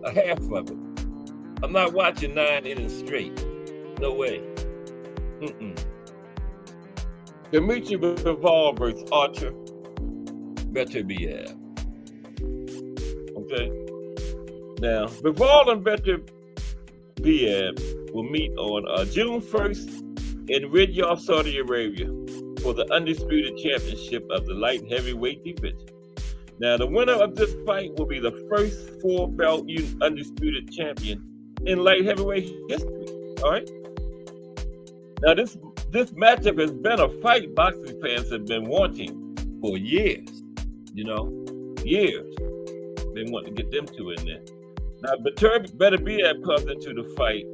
a half of it. I'm not watching 9 innings straight. No way. Dmitry Bivol versus Artur Beterbiev. Okay. Now, Bivol and Beterbiev will meet on June 1st in Riyadh, Saudi Arabia, for the undisputed championship of the light heavyweight division. Now, the winner of this fight will be the first 4-belt undisputed champion in light heavyweight history. All right. Now, this matchup has been a fight boxing fans have been wanting for years. You know, years. They want to get them two in there. Now, Beterbiev comes into the fight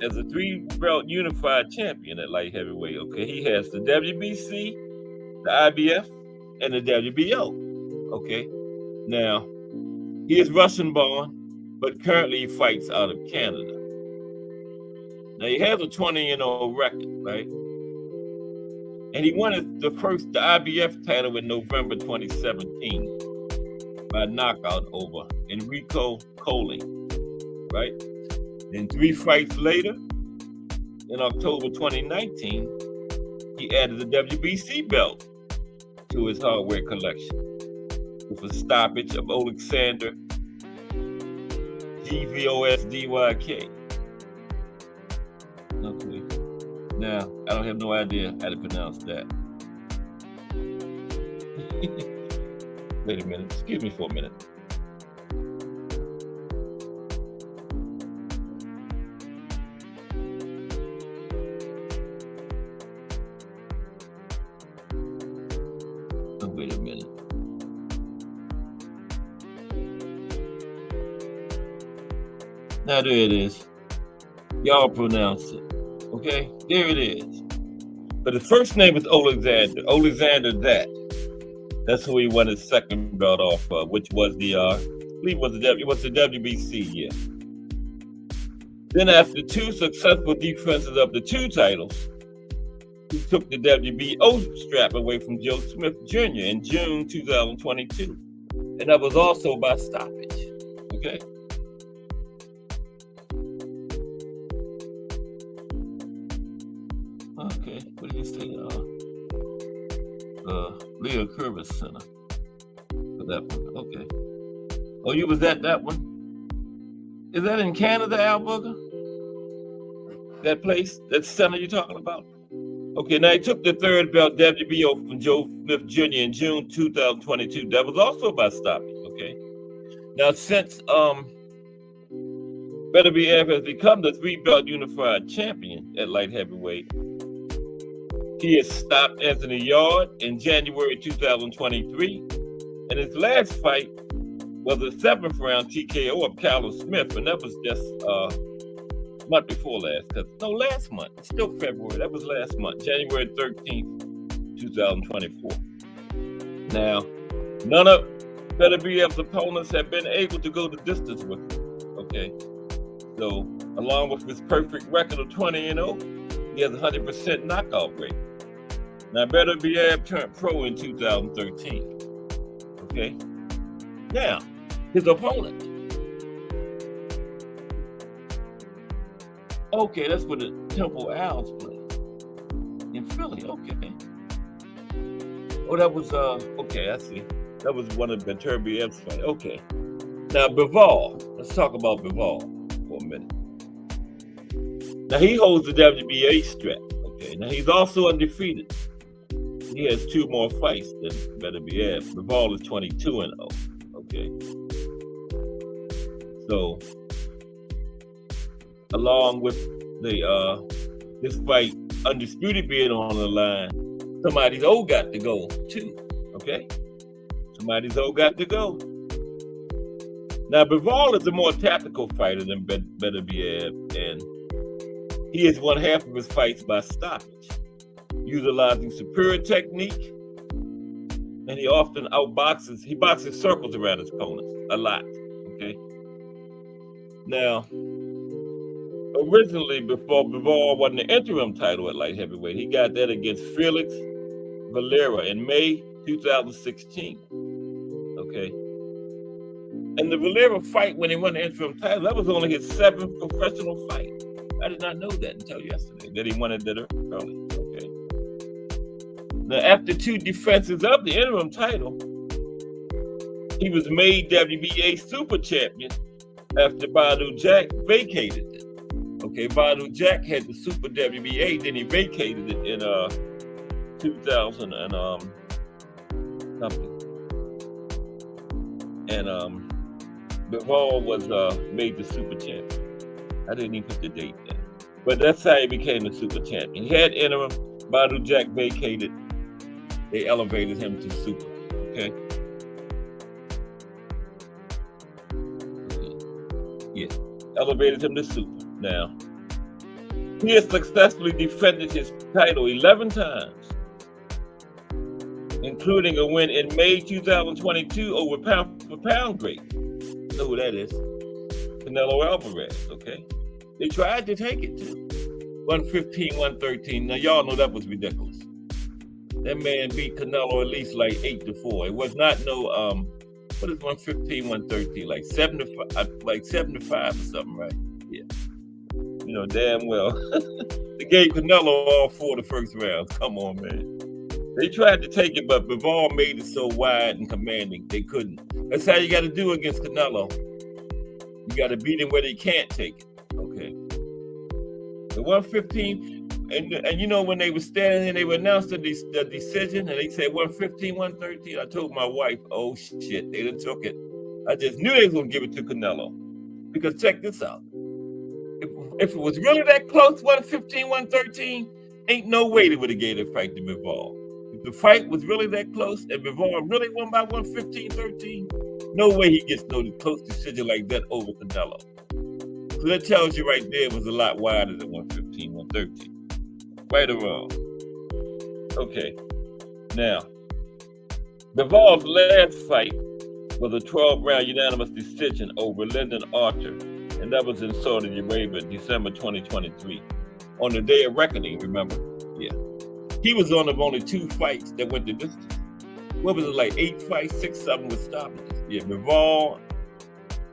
as a 3-belt unified champion at light heavyweight. Okay, he has the WBC, the IBF, and the WBO. Okay, now he is Russian-born, but currently he fights out of Canada. Now he has a 20-0 record, right? And he won the IBF title in November 2017 by knockout over Enrico Colli, right? And 3 fights later, in October 2019, he added the WBC belt to his hardware collection with a stoppage of Alexander Gvosdyk. Okay. Now, I don't have no idea how to pronounce that. Wait a minute. Excuse me for a minute. Oh, wait a minute. Now there it is. Y'all pronounce it. Okay? There it is. But his first name is Alexander. Alexander that. That's who he won his second belt off of, which was the I believe it was the WBC, yeah. Then after 2 successful defenses of the 2 titles, he took the WBO strap away from Joe Smith Jr. in June 2022. And that was also by stoppage. Okay? Okay, what do you say? Leo Curvis Center for that one. Okay. Oh, you was at that one? Is that in Canada, Alberta? That place, that center you're talking about? Okay, now he took the 3rd belt WBO from Joe Smith Jr. in June 2022. That was also by stoppage. Okay. Now since Beterbiev has become the 3-belt unified champion at light heavyweight, he has stopped Anthony Yard in January 2023, and his last fight was a 7th round TKO of Callum Smith, and that was just month before last. Last month. It's still February. That was last month, January 13th, 2024. Now, none of Beterbiev's opponents have been able to go the distance with him. Okay, so along with his perfect record of 20-0. He has a 100% knockout rate. Now, Beterbiev turned pro in 2013. Okay? Now, his opponent. Okay, that's where the Temple Owls play. In Philly, okay. Oh, that was, okay, I see. That was one of Beterbiev's fights. Okay. Now, Bivol. Let's talk about Bivol for a minute. Now, he holds the WBA strap. Okay. Now, he's also undefeated. He has 2 more fights than Beterbiev. Bivol is 22-0. Okay. So, along with this fight, undisputed being on the line, somebody's old got to go too. Okay. Somebody's old got to go. Now, Bivol is a more tactical fighter than Beterbiev, and he has won half of his fights by stoppage, utilizing superior technique, and he often outboxes. He boxes circles around his opponents a lot. Okay. Now, originally, before Bivol won the interim title at light heavyweight, he got that against Felix Valera in May 2016. Okay. And the Valera fight, when he won the interim title, that was only his 7th professional fight. I did not know that until yesterday, that he won it that early. Okay. Now, after 2 defenses of the interim title, he was made WBA super champion after Badu Jack vacated it. Okay, Badu Jack had the super WBA, then he vacated it in 2000 and something. And Bivol was made the super champion. I didn't even put the date there. But that's how he became the super champion. He had interim, Badu Jack vacated. They elevated him to super. Okay. Yeah. Elevated him to super. Now, he has successfully defended his title 11 times, including a win in May 2022 over pound for pound great. You know who that is? Canelo Alvarez, okay? They tried to take it too. 115, 113. Now, y'all know that was ridiculous. That man beat Canelo at least like 8-4. It was not no what is 115, 113, like 75 or something, right? Yeah. You know damn well. They gave Canelo all 4 the first round. Come on, man. They tried to take it, but Bivol made it so wide and commanding they couldn't. That's how you got to do against Canelo. You got to beat him where they can't take it. Okay. The 115, and you know when they were standing and they would announce the decision, and they said 115, 113. I told my wife, "Oh shit, they done took it." I just knew they was gonna give it to Canelo, because check this out. If it was really that close, 115, 113, ain't no way they would have gave the fight to Bivol. If the fight was really that close and Bivol really won by 115, 13, no way he gets no close decision like that over Canelo. So that tells you right there it was a lot wider than 115, 113. Right or wrong? Okay. Now, Bivol's last fight was a 12-round unanimous decision over Lyndon Arthur, and that was in Saudi Arabia, December 2023. On the day of reckoning, remember? Yeah. He was one of only 2 fights that went the distance. What was it, like 8 fights, 6 7 with stoppages? Yeah, Bivol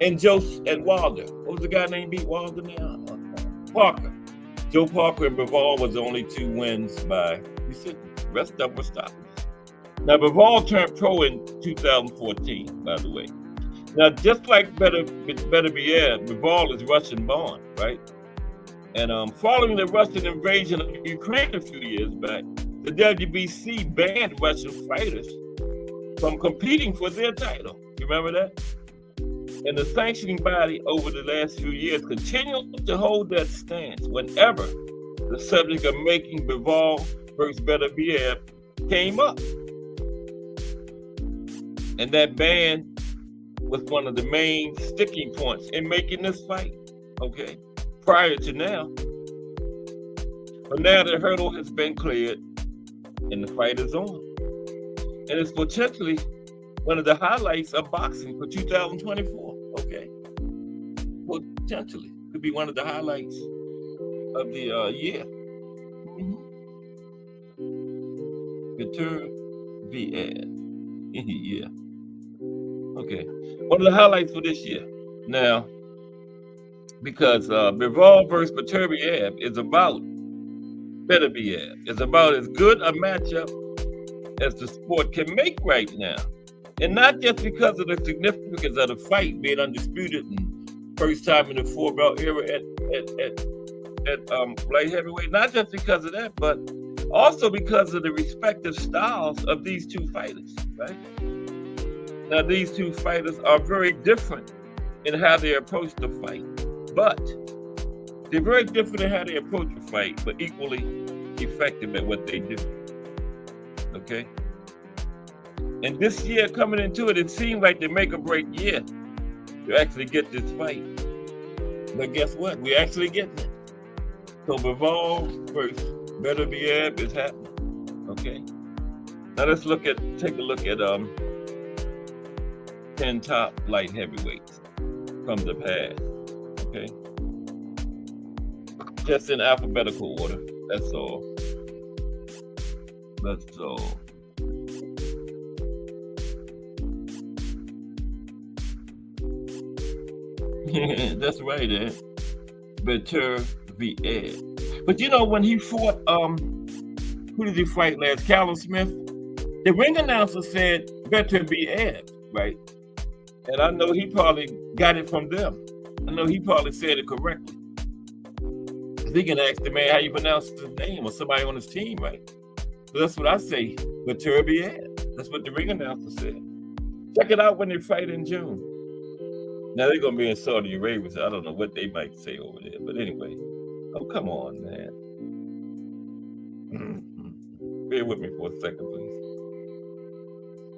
and Wilder. What was the guy named beat Wilder now? Parker. Joe Parker and Bivol was the only 2 wins by decision. The rest of them were stoppages. Now, Bivol turned pro in 2014, by the way. Now, just like Better Be Air, Bivol is Russian-born, right? And following the Russian invasion of Ukraine a few years back, the WBC banned Russian fighters from competing for their title. You remember that? And the sanctioning body over the last few years continued to hold that stance whenever the subject of making Bivol versus Better Be Air came up. And that ban was one of the main sticking points in making this fight, okay, prior to now. But now the hurdle has been cleared and the fight is on. And it's potentially one of the highlights of boxing for 2024, okay? Potentially. Could be one of the highlights of the year. Couture VS. Yeah. Okay. One of the highlights for this year. Now, because Bivol versus Beterbiev is about Better Be Air. It's about as good a matchup as the sport can make right now. And not just because of the significance of the fight being undisputed and first time in the 4-belt era at light heavyweight, not just because of that, but also because of the respective styles of these 2 fighters, right? Now, these 2 fighters are very different in how they approach the fight, but they're very different in how they approach the fight, but equally effective at what they do, okay? And this year, coming into it, it seemed like the make or break year to actually get this fight. But guess what? We actually getting it. So Bivol versus Better Be Air is happening, okay? Now let's take a look at 10 top light heavyweights from the past, okay? Just in alphabetical order, that's all. That's all. That's right, Better Be Air. But you know, when he fought, who did he fight last? Callum Smith? The ring announcer said Better Be Air, right? And I know he probably got it from them. I know he probably said it correctly. He can ask the man how you pronounce his name or somebody on his team, right? So that's what I say, Better Be Air. That's what the ring announcer said. Check it out when they fight in June. Now they're gonna be in Saudi Arabia, so I don't know what they might say over there. But anyway, oh come on, man. Bear with me for a second, please.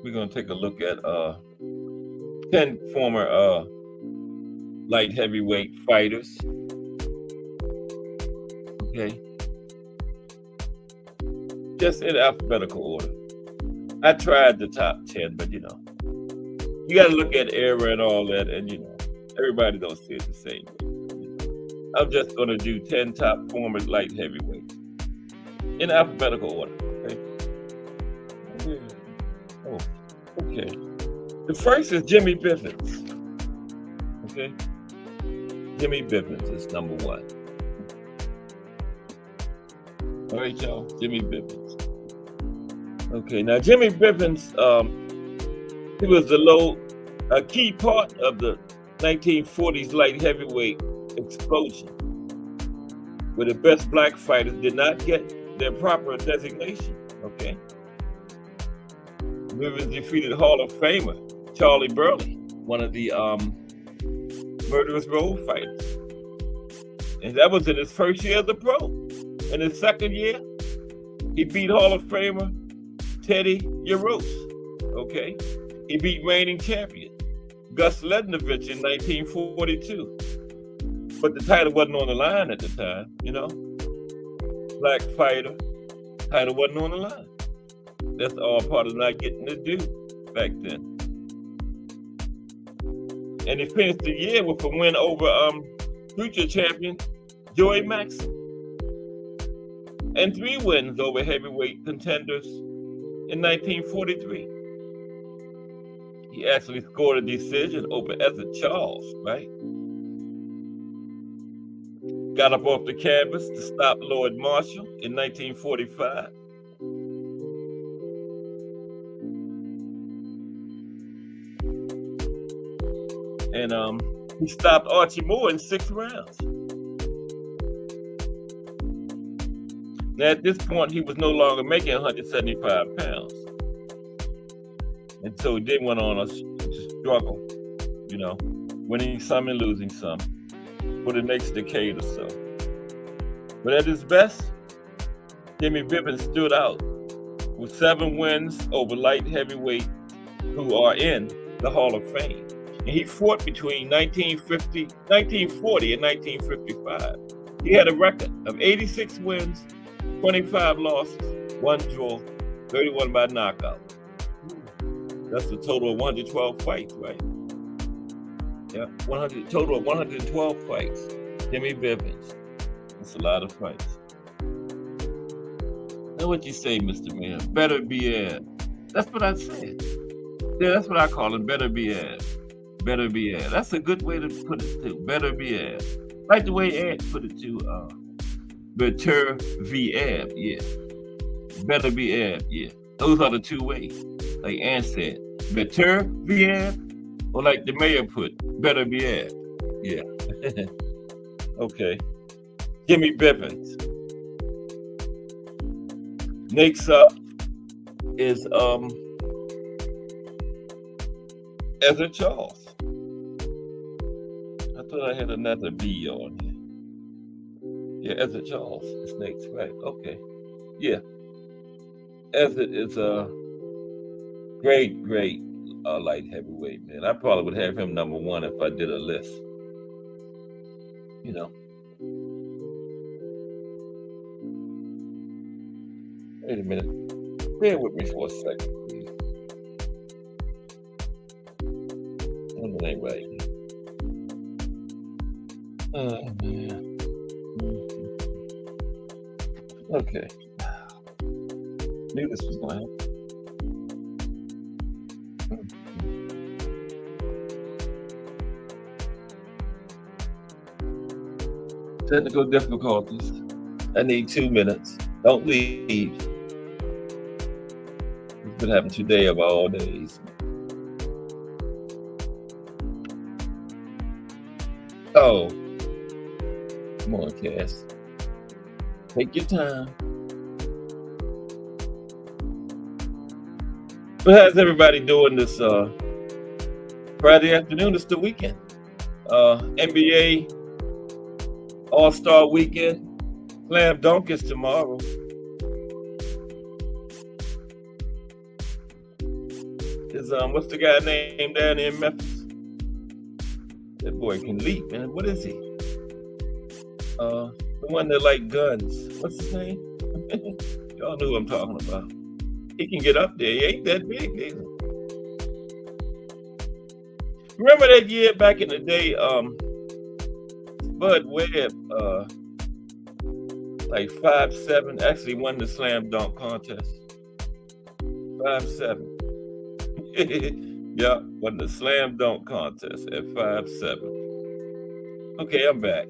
We're gonna take a look at 10 former light heavyweight fighters. Okay. Just in alphabetical order. I tried the top 10, but you know, you got to look at era and all that, and you know, everybody don't see it the same way. You know. I'm just going to do 10 top former light heavyweights in alphabetical order. Okay. Yeah. Oh, okay. The first is Jimmy Bivens. Okay. Jimmy Bivens is number one. All right, y'all. Jimmy Bivens. Okay. Now, Jimmy Bivens, he was a key part of the 1940s light heavyweight explosion, where the best black fighters did not get their proper designation. Okay. Bivens defeated Hall of Famer Charlie Burley, one of the murderous road fighters. And that was in his first year as a pro. In his second year, he beat Hall of Famer Teddy Yaros. Okay. He beat reigning champion Gus Lednovich in 1942. But the title wasn't on the line at the time, you know. Black fighter, title wasn't on the line. That's all part of not getting the due back then. And he finished the year with a win over future champion Joey Maxson, and 3 wins over heavyweight contenders in 1943. He actually scored a decision over Ezzard Charles, right? Got up off the canvas to stop Lloyd Marshall in 1945. And he stopped Archie Moore in 6 rounds. Now, at this point, he was no longer making 175 pounds. And so he then went on a struggle, you know, winning some and losing some for the next decade or so. But at his best, Jimmy Bivens stood out with 7 wins over light heavyweight who are in the Hall of Fame. And he fought between 1940 and 1955. He had a record of 86 wins, 25 losses, 1 draw, 31 by knockout. That's a total of 112 fights, right? Yeah, total of 112 fights. Jimmy Bivens. That's a lot of fights. Now what you say, Mr. Mayor? Better be Ed. That's what I said. Yeah, that's what I call him. Better be Ed. Better be Ed. That's a good way to put it too. Better be Ed. Like the way Ed put it too. Better be Ed. Yeah. Better be Ed. Yeah. Those are the 2 ways. Like Ann said, better be Ed, or like the mayor put, better be Ed. Yeah. Okay. Jimmy Bivens. Next up is Ezzard Charles. I thought I had another B on here. Yeah, Ezzard Charles is next, right? Okay. Yeah. Ezzard is a great light heavyweight, man. I probably would have him number 1 if I did a list. You know. Wait a minute. Bear with me for a second, please. That ain't right. Oh, man. Okay. Knew this was going to happen. Technical difficulties. I need 2 minutes. Don't leave. It's been happening today of all days. Oh. Come on, Cass. Take your time. But how's everybody doing this Friday afternoon? It's the weekend. NBA All-Star Weekend. Slam Dunk is tomorrow. Is what's the guy named down in Memphis? That boy can leap, man. What is he? The one that like guns. What's his name? Y'all know who I'm talking about. He can get up there. He ain't that big, either. Remember that year back in the day, Bud Webb, like 5'7", actually won the slam dunk contest. 5'7". Yeah, won the slam dunk contest at 5'7". Okay, I'm back.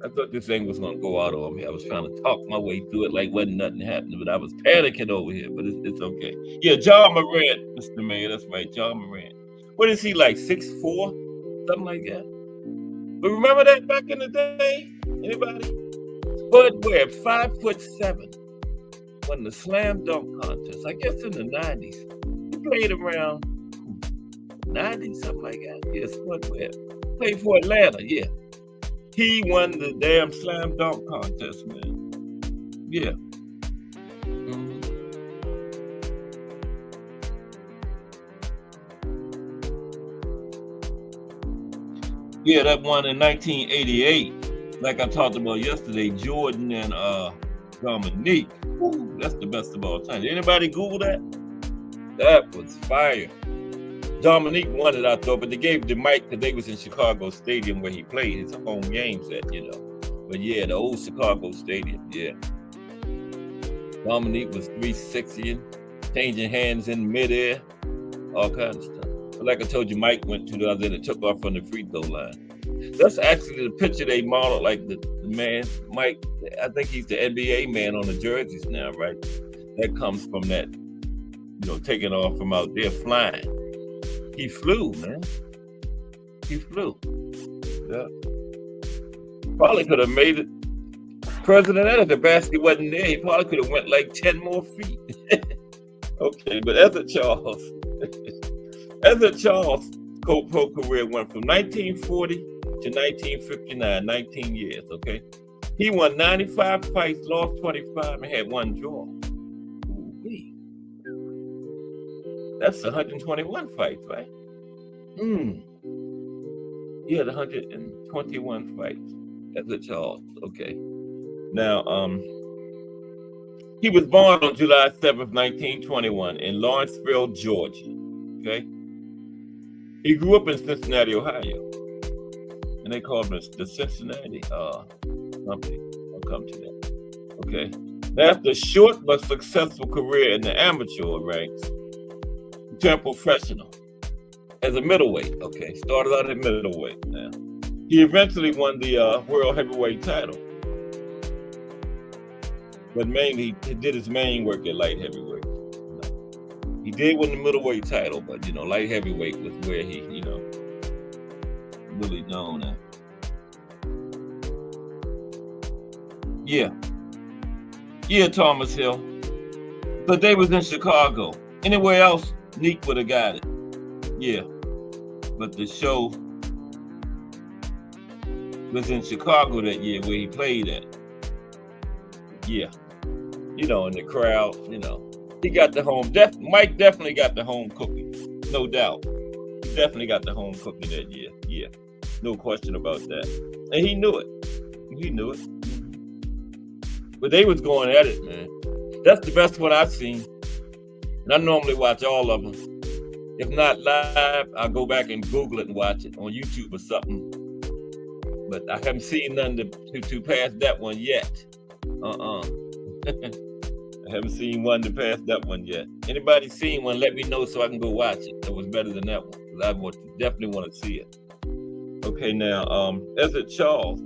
I thought this thing was gonna go out on me. I was trying to talk my way through it like wasn't nothing happening, but I was panicking over here. But it's okay. Yeah, John Morant, Mr. Mayor. That's right, John Morant. What is he like? 6'4", something like that. But remember that back in the day? Anybody? Bud Webb, 5'7", won the slam dunk contest. I guess in the 90s. He played around 90, something like that. Yes, Bud Webb. Played for Atlanta, yeah. He won the damn slam dunk contest, man. Yeah. Mhm. Yeah, that one in 1988. Like I talked about yesterday, Jordan and Dominique. Ooh, that's the best of all time. Did anybody Google that? That was fire. Dominique won it, I thought, but they gave the mic because they was in Chicago Stadium where he played his home games at, you know. But yeah, the old Chicago Stadium, yeah. Dominique was 360, changing hands in midair, all kinds of stuff. But like I told you, Mike went to the other end and took off from the free throw line. That's actually the picture they modeled, like the man, Mike, I think he's the NBA man on the jerseys now, right? That comes from that, you know, taking off from out there flying. He flew, man. He flew. Yeah. Probably could have made it president if the basket wasn't there. He probably could have went like 10 more feet. Okay, but Ezzard Charles, Ezzard Charles' pro career went from 1940 to 1959, 19 years, okay? He won 95 fights, lost 25, and had one draw. Ooh-wee. That's 121 fights, right? He had 121 fights. Ezzard Charles, okay. Now, he was born on July 7th, 1921 in Lawrenceville, Georgia, okay? He grew up in Cincinnati, Ohio, and they called him the Cincinnati company. I'll come to that, okay? Now, after a short but successful career in the amateur ranks, he turned professional as a middleweight, okay? Started out at middleweight now. He eventually won the world heavyweight title. But mainly, he did his main work at light heavyweight. You know. He did win the middleweight title, but, you know, light heavyweight was where he, you know, really known at. Yeah. Yeah, Thomas Hill. But they was in Chicago. Anywhere else, Neek would have got it. Yeah. But the show was in Chicago that year where he played at. Yeah. You know, in the crowd, you know. He got the home. Mike definitely got the home cooking. No doubt. He definitely got the home cooking that year. Yeah. No question about that. And he knew it. He knew it. But they was going at it, man. That's the best one I've seen. And I normally watch all of them. If not live, I'll go back and Google it and watch it on YouTube or something. But I haven't seen none to pass that one yet. I haven't seen one to pass that one yet. Anybody seen one, let me know so I can go watch it. That was better than that one. Because I definitely want to see it. Okay, now, Ezzard Charles,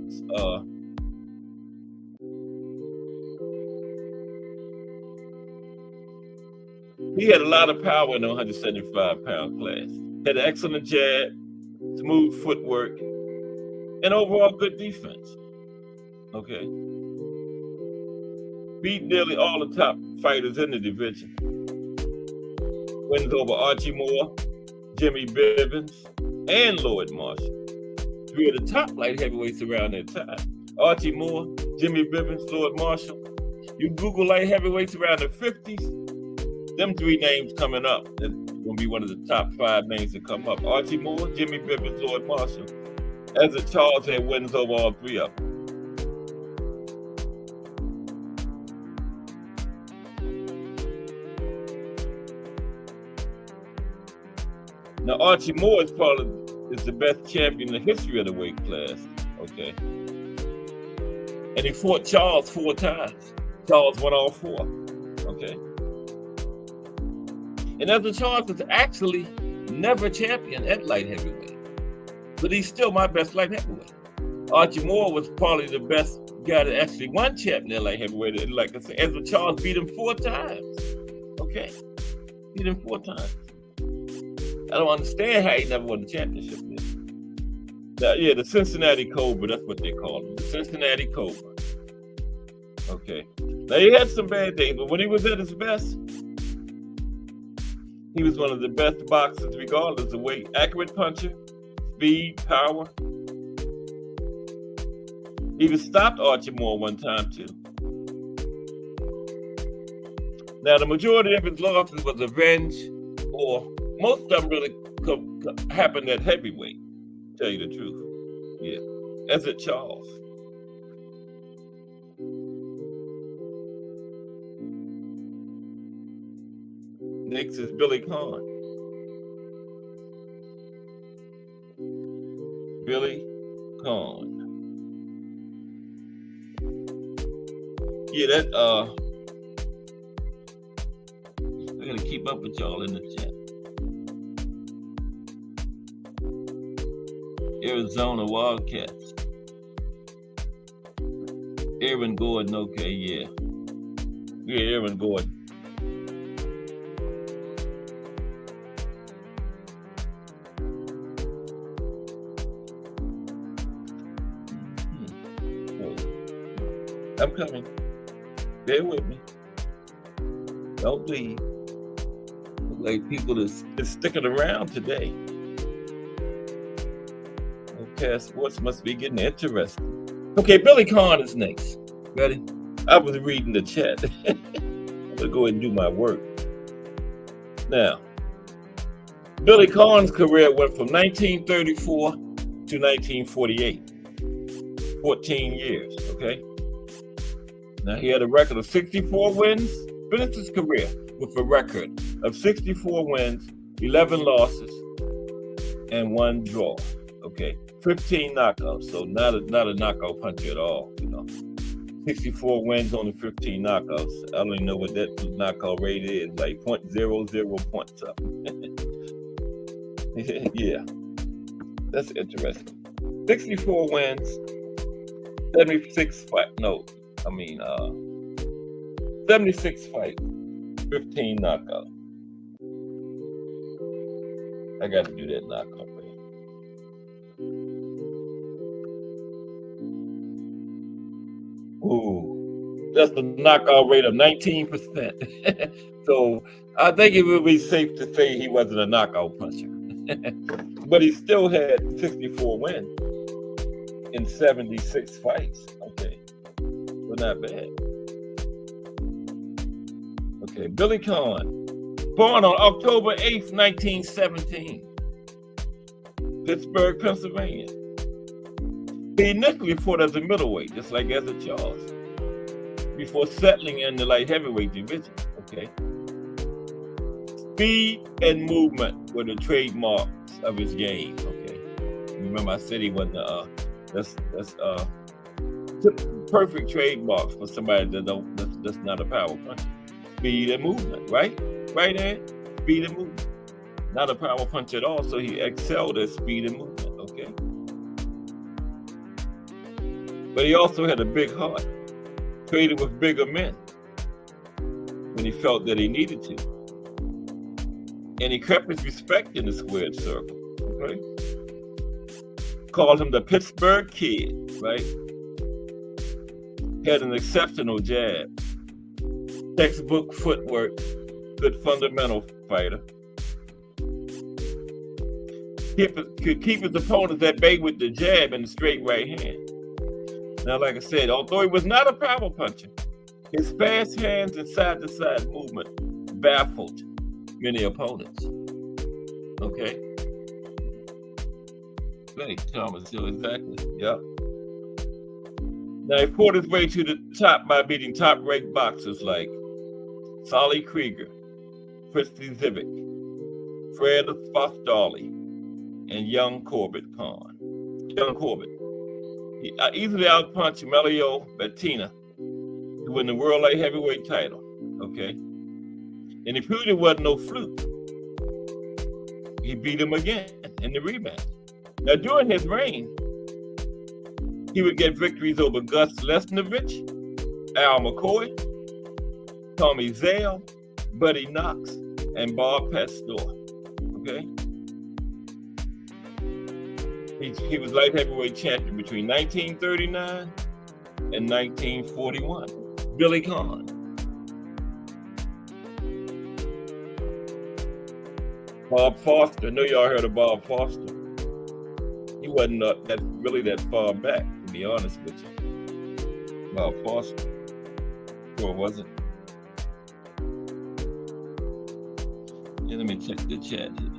he had a lot of power in the 175-pound class. Had an excellent jab, smooth footwork, and overall good defense. Okay. Beat nearly all the top fighters in the division. Wins over Archie Moore, Jimmy Bivens, and Lloyd Marshall. Three of the top light heavyweights around that time. Archie Moore, Jimmy Bivens, Lloyd Marshall. You Google light heavyweights around the 50s, them three names coming up. That's going to be one of the top 5 names that come up. Archie Moore, Jimmy Bivens, Lloyd Marshall. Ezzard Charles had wins over all 3 of them. Now, Archie Moore is the best champion in the history of the weight class. Okay. And he fought Charles 4 times. Charles won all 4. Okay. And Ezra Charles is actually never champion at light heavyweight, but he's still my best light heavyweight. Archie Moore was probably the best guy that actually won champion at light heavyweight. And like I said, Ezra Charles beat him 4 times. Okay, beat him 4 times. I don't understand how he never won the championship then. Now, yeah, the Cincinnati Cobra, that's what they call him, the Cincinnati Cobra. Okay, now he had some bad days, but when he was at his best, he was one of the best boxers regardless of weight. Accurate puncher, speed, power. He even stopped Archie Moore one time too. Now the majority of his losses was revenge, or most of them really happened at heavyweight, to tell you the truth. Yeah, Ezra Charles. Next is Billy Conn. Billy Conn. Yeah, that I gotta keep up with y'all in the chat. Arizona Wildcats. Aaron Gordon, okay, yeah. Yeah, Aaron Gordon. I'm coming. Bear with me. Don't leave. Look like people is sticking around today. Okay, sports must be getting interesting. Okay, Billy Conn is next. Ready? I was reading the chat. I'm gonna go ahead and do my work. Now, Billy Conn's career went from 1934 to 1948. 14 years, okay? Now, he had a record of 64 wins, finished his career with a record of 64 wins, 11 losses, and 1 draw. Okay, 15 knockouts, so not a knockout puncher at all, you know. 64 wins, only 15 knockouts. I don't even know what that knockout rate is, like 0.00 point something. Yeah, that's interesting. 64 wins, 76 fight. No, I mean 76 fights, 15 knockouts. I got to do that knockout rate. Ooh, that's a knockout rate of 19%. So I think it would be safe to say he wasn't a knockout puncher. But he still had 64 wins in 76 fights. Okay, so not bad. Okay, Billy Conn, born on October 8th, 1917, Pittsburgh, Pennsylvania. He initially fought as a middleweight, just like Ezra Charles, before settling in the light heavyweight division. Okay. Speed and movement were the trademarks of his game. Okay. Remember, I said he wasn't. That's perfect trademarks for somebody that's not a power puncher. Speed and movement, right? Right, Ed? Speed and movement. Not a power puncher at all, so he excelled at speed and movement. Okay. But he also had a big heart, traded with bigger men when he felt that he needed to. And he kept his respect in the squared circle, okay? Called him the Pittsburgh Kid, right? Had an exceptional jab, textbook footwork, good fundamental fighter. Could keep his opponents at bay with the jab and the straight right hand. Now, like I said, although he was not a power puncher, his fast hands and side-to-side movement baffled many opponents. Okay? Right, Thomas Hill, exactly. Yep. Now, he fought his way to the top by beating top-ranked boxers like Solly Krieger, Christy Zivic, Fred Fosterly, and young Corbett Conn. Young Corbett. He easily outpunched Melio Bettina to win the World Light Heavyweight title. Okay. And he proved it wasn't no fluke. He beat him again in the rematch. Now, during his reign, he would get victories over Gus Lesnovich, Al McCoy, Tommy Zale, Buddy Knox, and Bob Pastor. Okay? He was light heavyweight champion between 1939 and 1941. Billy Conn. Bob Foster. I know y'all heard of Bob Foster. He wasn't that far back, to be honest with you. Bob Foster. Sure wasn't. Yeah, let me check the chat here.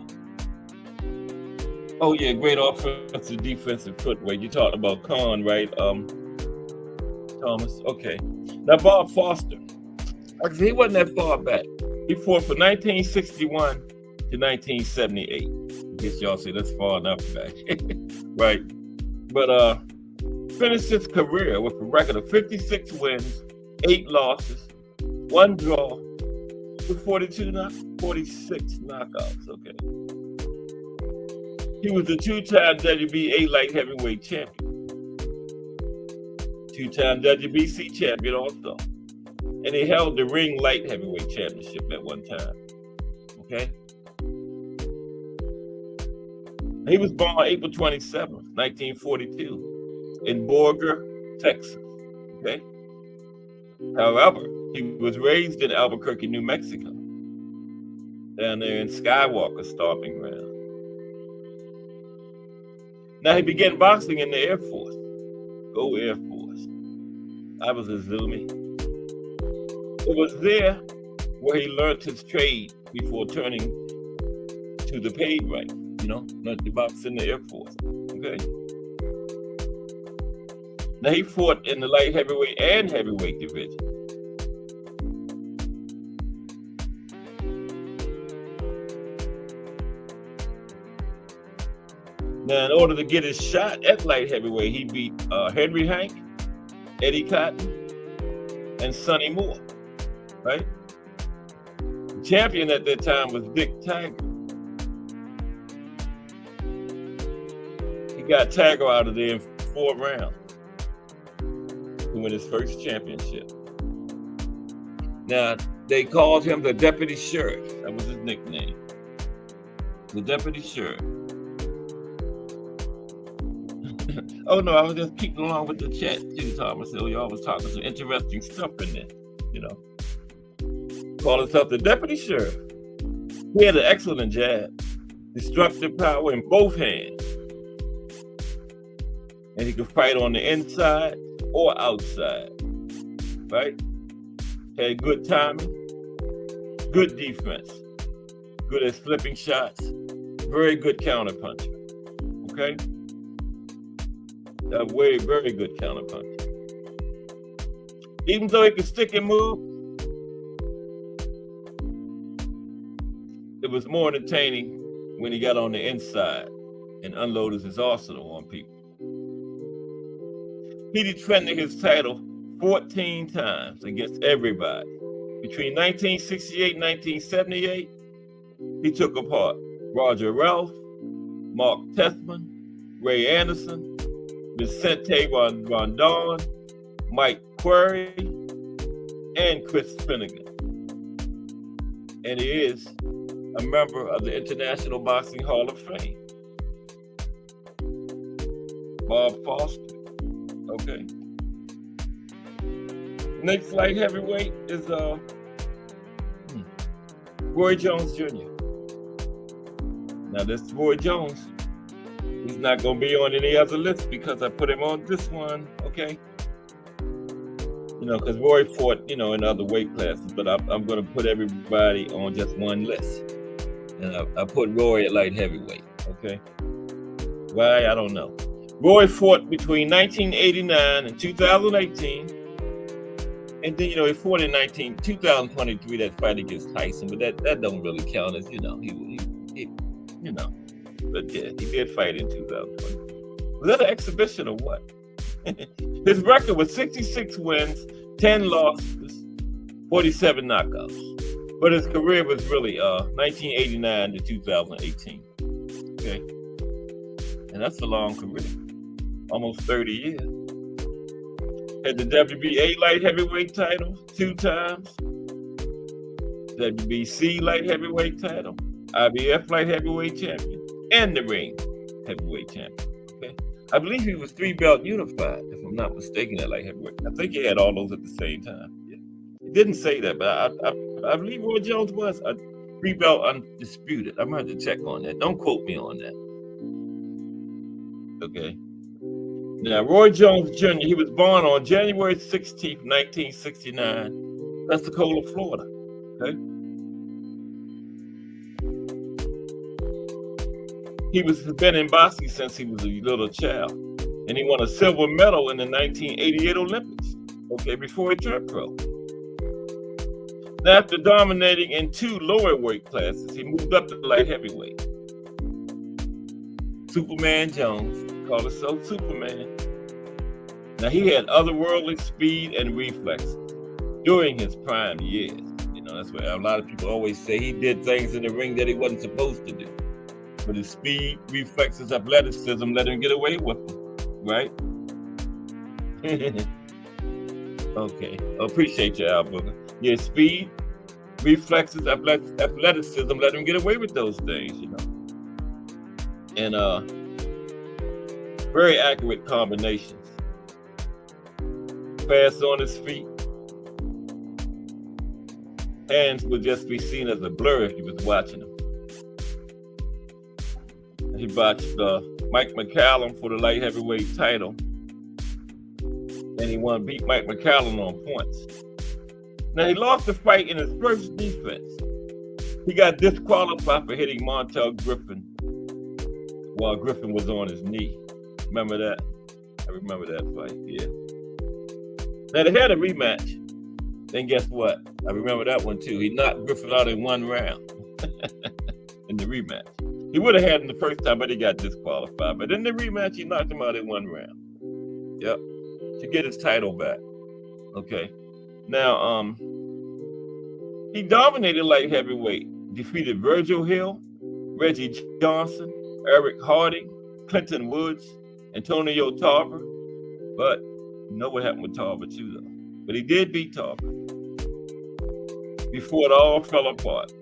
Oh yeah, great offensive, defensive footwork. You talked about Conn, right? Thomas. Okay. Now Bob Foster. Actually, he wasn't that far back. He fought from 1961 to 1978. I guess y'all say that's far enough back, right? But finished his career with a record of 56 wins, 8 losses, 1 draw, with 46 knockouts. Okay. He was a 2-time WBA light heavyweight champion, 2-time WBC champion also, and he held the ring light heavyweight championship at one time. Okay. He was born April 27th, 1942, in Borger, Texas. Okay. However, he was raised in Albuquerque, New Mexico, down there in Skywalker stomping ground. Now he began boxing in the Air Force. Go Air Force. I was a Zoomie. It was there where he learned his trade before turning to the paid right. Not the box in the Air Force. Okay. Now he fought in the light heavyweight and heavyweight division. Now, in order to get his shot at light heavyweight, he beat Henry Hank, Eddie Cotton, and Sonny Moore. Right? The champion at that time was Dick Tiger. Got Tiger out of there in 4 rounds to win his first championship. Now, they called him the Deputy Sheriff. That was his nickname. The Deputy Sheriff. Oh, no, I was just keeping along with the chat, too, Thomas. Y'all was talking some interesting stuff in there, Called himself the Deputy Sheriff. He had an excellent jab, destructive power in both hands. And he could fight on the inside or outside, right? Had good timing, good defense, good at flipping shots, very good counterpuncher, okay? A very, very good counterpuncher. Even though he could stick and move, it was more entertaining when he got on the inside and unloaded his arsenal on people. He defended his title 14 times against everybody. Between 1968 and 1978, he took apart Roger Ralph, Mark Tessman, Ray Anderson, Vicente Rondon, Mike Query, and Chris Finnegan. And he is a member of the International Boxing Hall of Fame. Bob Foster. Okay. Next light heavyweight is Roy Jones Jr. Now this Roy Jones, he's not going to be on any other list because I put him on this one, okay? Because Roy fought, in other weight classes, but I'm going to put everybody on just one list. And I put Roy at light heavyweight, okay? Why? I don't know. Roy fought between 1989 and 2018. And then, he fought in 2023, that fight against Tyson, but that don't really count as, he but yeah, he did fight in 2020. Was that an exhibition or what? His record was 66 wins, 10 losses, 47 knockouts. But his career was really 1989 to 2018. Okay. And that's a long career. Almost 30 years. Had the WBA light heavyweight title 2 times. WBC light heavyweight title. IBF light heavyweight champion. And the ring heavyweight champion. Okay. I believe he was 3-belt unified, if I'm not mistaken, at light heavyweight. I think he had all those at the same time. Yeah. He didn't say that, but I believe Roy Jones was a 3-belt undisputed. I'm going to have to check on that. Don't quote me on that. Okay. Now, Roy Jones Jr., he was born on January 16th, 1969, Pensacola, Florida. Okay. He has been in boxing since he was a little child, and he won a silver medal in the 1988 Olympics. Okay, before he turned pro. Now, after dominating in 2 lower weight classes, he moved up to light heavyweight. Superman Jones, called himself Superman. Now, he had otherworldly speed and reflexes during his prime years. You know, that's why a lot of people always say he did things in the ring that he wasn't supposed to do. But his speed, reflexes, athleticism let him get away with them, right? Okay, appreciate you, Al Booker. Yeah, speed, reflexes, athleticism let him get away with those things, you know. And very accurate combinations. Fast on his feet. Hands would just be seen as a blur if you was watching him. He boxed Mike McCallum for the light heavyweight title. And he beat Mike McCallum on points. Now, he lost the fight in his first defense. He got disqualified for hitting Montel Griffin while Griffin was on his knee. Remember that? I remember that fight, yeah. Now, they had a rematch. Then guess what? I remember that one too. He knocked Griffin out in 1 round in the rematch. He would have had him the first time, but he got disqualified. But in the rematch, he knocked him out in 1 round. Yep. To get his title back. Okay. Now, he dominated light heavyweight. Defeated Virgil Hill, Reggie Johnson, Eric Harding, Clinton Woods, Antonio Tarver. But you know what happened with Tarver too, though. But he did beat Tarver before it all fell apart.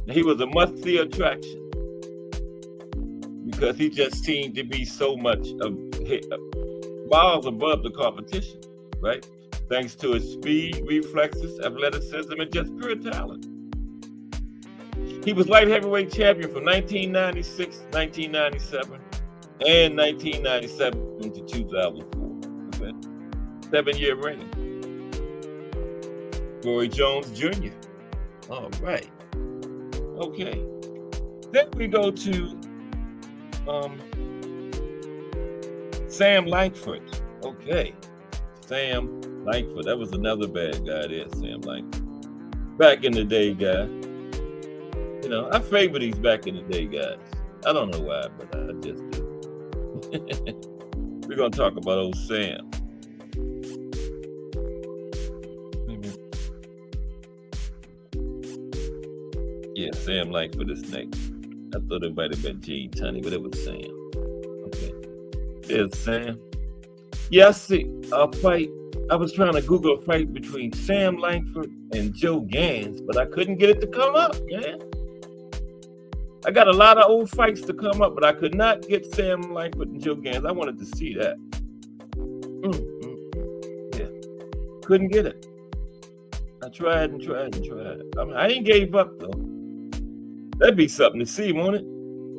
Now, he was a must-see attraction because he just seemed to be so much miles above the competition, right? Thanks to his speed, reflexes, athleticism, and just pure talent. He was light heavyweight champion from 1996, 1997, and 1997 to 2004. Okay? 7-year reign. Roy Jones Jr. All right. Okay. Then we go to Sam Langford. Okay. Sam Langford. That was another bad guy there, Sam Langford. Back in the day, guy. You know, I favor these back in the day guys. I don't know why, but I just do. We're going to talk about old Sam. Yeah, Sam Langford is next. I thought it might have been Gene Tunney, but it was Sam. Okay. There's Sam. Yeah, I see a fight. I was trying to Google a fight between Sam Langford and Joe Gans, but I couldn't get it to come up, man. I got a lot of old fights to come up, but I could not get Sam Langford and Joe Gans. I wanted to see that. Yeah. Couldn't get it. I tried and tried and tried. I mean, I ain't gave up, though. That'd be something to see, won't it?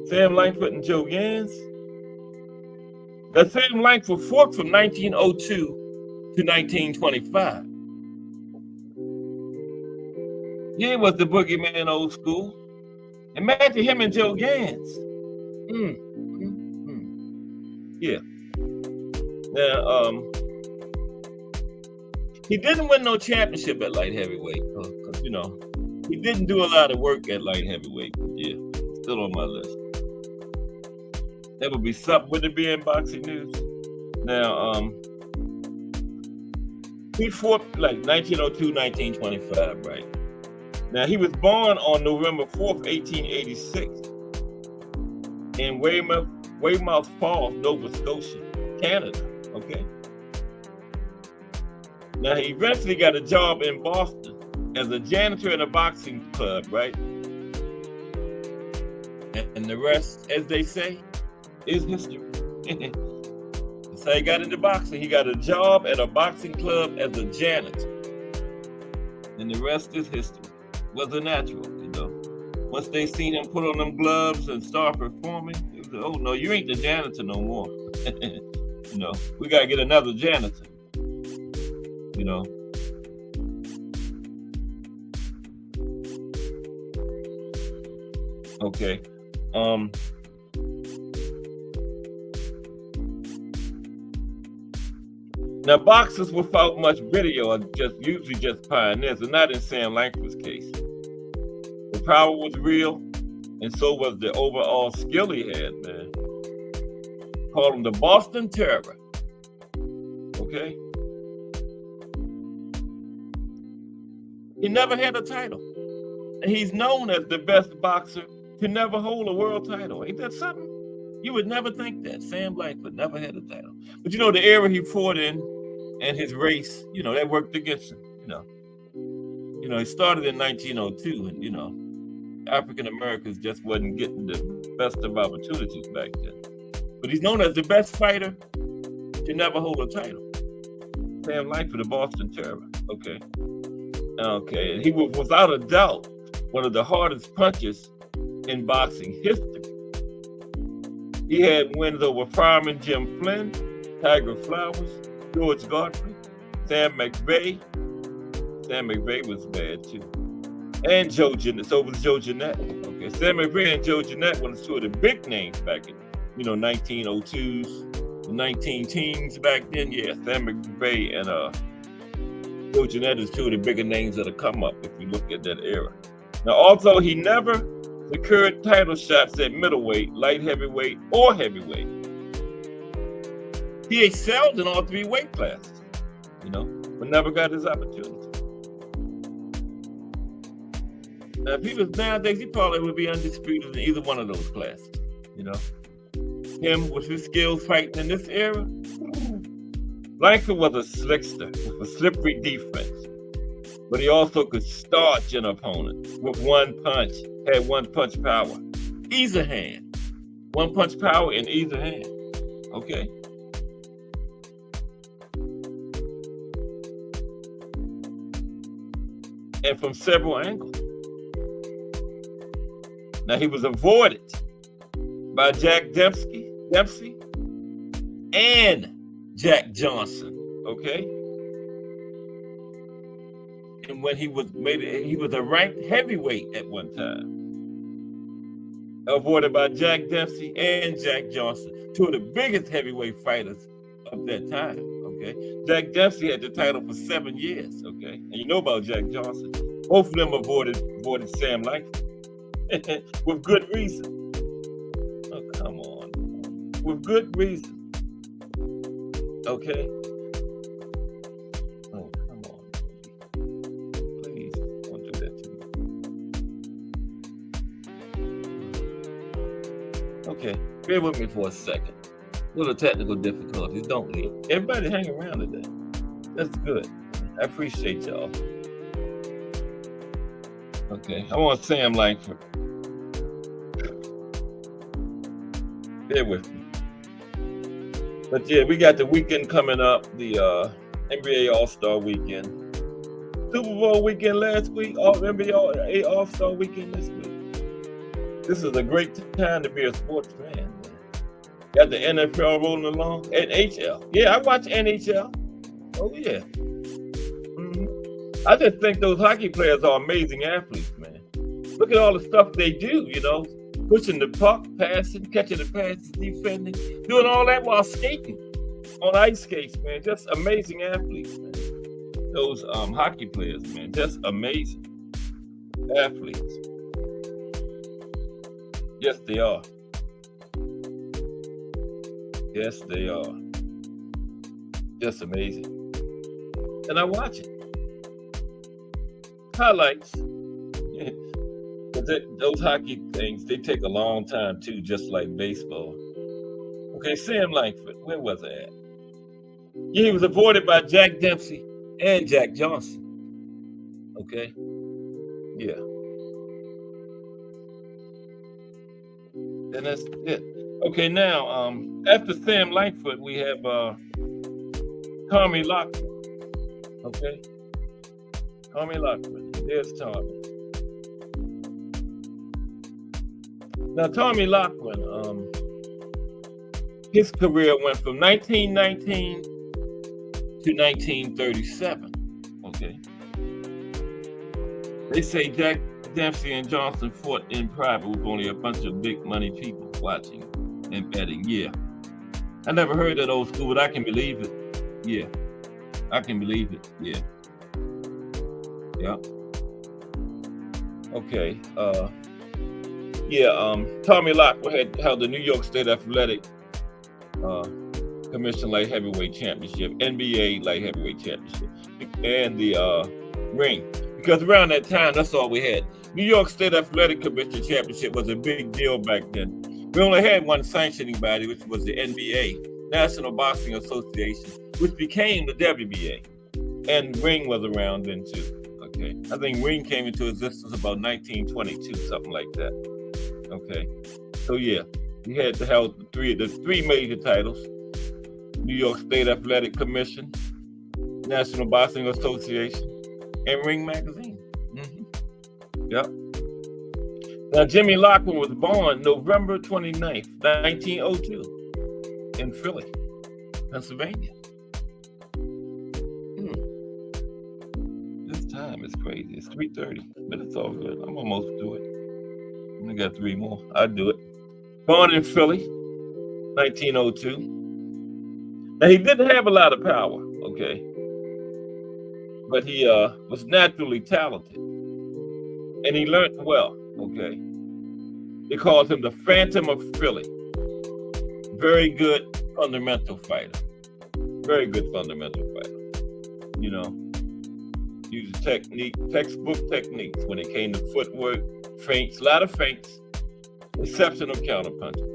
Sam Langford and Joe Gans. That Sam Langford fought from 1902 to 1925. He was the boogeyman old school. Imagine him and Joe Gans. Yeah. Now, he didn't win no championship at light heavyweight, because, you know, he didn't do a lot of work at light heavyweight. But yeah, still on my list. That would be something. Would it be in boxing news? Now, he fought like 1902, 1925, right? Now, he was born on November 4th, 1886 in Weymouth Falls, Nova Scotia, Canada, okay? Now, he eventually got a job in Boston as a janitor in a boxing club, right? And the rest, as they say, is history. That's how he got into boxing. He got a job at a boxing club as a janitor. And the rest is history. Wasn't natural, you know. Once they seen him put on them gloves and start performing, it was, oh no, you ain't the janitor no more. You know, we gotta get another janitor. You know. Okay. Now, boxers without much video are usually just pioneers, and not in Sam Langford's case. The power was real, and so was the overall skill he had, man. Call him the Boston Terror. Okay? He never had a title. And he's known as the best boxer to never hold a world title. Ain't that something? You would never think that. Sam Langford never had a title. But you know, the era he fought in and his race, you know, that worked against him, you know. You know, he started in 1902, and, you know, African Americans just wasn't getting the best of opportunities back then. But he's known as the best fighter to never hold a title. Sam Langford, the Boston Terror. Okay. Okay. And he was, without a doubt, one of the hardest punchers in boxing history. He had wins over Fireman Jim Flynn, Tiger Flowers, George Godfrey, Sam McVeigh. Sam McVeigh was bad too. And Joe Jeanette. So was Joe Jeanette. Okay, Sam McVeigh and Joe Jeanette were two of the big names back in, you know, 1902s, the 19-teens back then. Yeah, Sam McVeigh and Joe Jeanette is two of the bigger names that have come up if you look at that era. Now, also, he never secured title shots at middleweight, light heavyweight, or heavyweight. He excelled in all three weight classes, you know, but never got his opportunity. Now, if he was nowadays, he probably would be undisputed in either one of those classes, you know. Him with his skills fighting in this era, Langford was a slickster with a slippery defense, but he also could starch an opponent with one punch, had one punch power. Either hand. One punch power in either hand. Okay. And from several angles. Now, he was avoided by Jack Dempsey and Jack Johnson, okay? And when he was a ranked heavyweight at one time. Avoided by Jack Dempsey and Jack Johnson, two of the biggest heavyweight fighters of that time, okay? Jack Dempsey had the title for 7 years, okay? And you know about Jack Johnson. Both of them avoided Sam Langford. With good reason. Oh, come on. With good reason. Okay? Oh, come on. Please, don't do that to me. Okay, bear with me for a second. Little technical difficulties, don't leave. Everybody hang around today. That's good. I appreciate y'all. Okay, I want Sam Langford. Bear with me. But yeah, we got the weekend coming up, the NBA All-Star weekend. Super Bowl weekend last week, NBA All-Star weekend this week. This is a great time to be a sports fan. Got the NFL rolling along. NHL. Yeah, I watch NHL. Oh, yeah. I just think those hockey players are amazing athletes, man. Look at all the stuff they do, you know. Pushing the puck, passing, catching the passes, defending, doing all that while skating on ice skates, man. Just amazing athletes, man. Those hockey players, man, just amazing athletes. Yes, they are. Yes, they are. Just amazing. And I watch it. Highlights. those hockey things, they take a long time too, just like baseball. Okay, Sam Langford, where was I at? Yeah, he was avoided by Jack Dempsey and Jack Johnson. Okay, yeah. And that's it. Okay, now after Sam Langford, we have Tommy Lockwood. Okay, Tommy Lockwood. There's Tommy. Now Tommy Lockwood, his career went from 1919 to 1937. Okay, they say Jack Dempsey and Johnson fought in private with only a bunch of big money people watching and betting. Yeah, I never heard that old school, but I can believe it. Yeah, I can believe it. Yeah, yeah. Okay. Tommy Lockwood had held the New York State Athletic Commission Light Heavyweight Championship, NBA Light Heavyweight Championship, and the ring. Because around that time, that's all we had. New York State Athletic Commission Championship was a big deal back then. We only had one sanctioning body, which was the NBA, National Boxing Association, which became the WBA. And ring was around then too. Okay, I think ring came into existence about 1922, something like that. Okay, so yeah, we had to have the three major titles: New York State Athletic Commission, National Boxing Association, and Ring Magazine. Yep. Now, Jimmy Lockwood was born November 29th, 1902, in Philly, Pennsylvania. This time is crazy. It's 3:30, but it's all good. I'm almost through it. I got 3 more. I'll do it. Born in Philly, 1902. Now, he didn't have a lot of power, okay? But he was naturally talented. And he learned well, okay? They called him the Phantom of Philly. Very good fundamental fighter. Very good fundamental fighter. You know, used textbook techniques when it came to footwork, feints, a lot of feints, exceptional counterpuncher.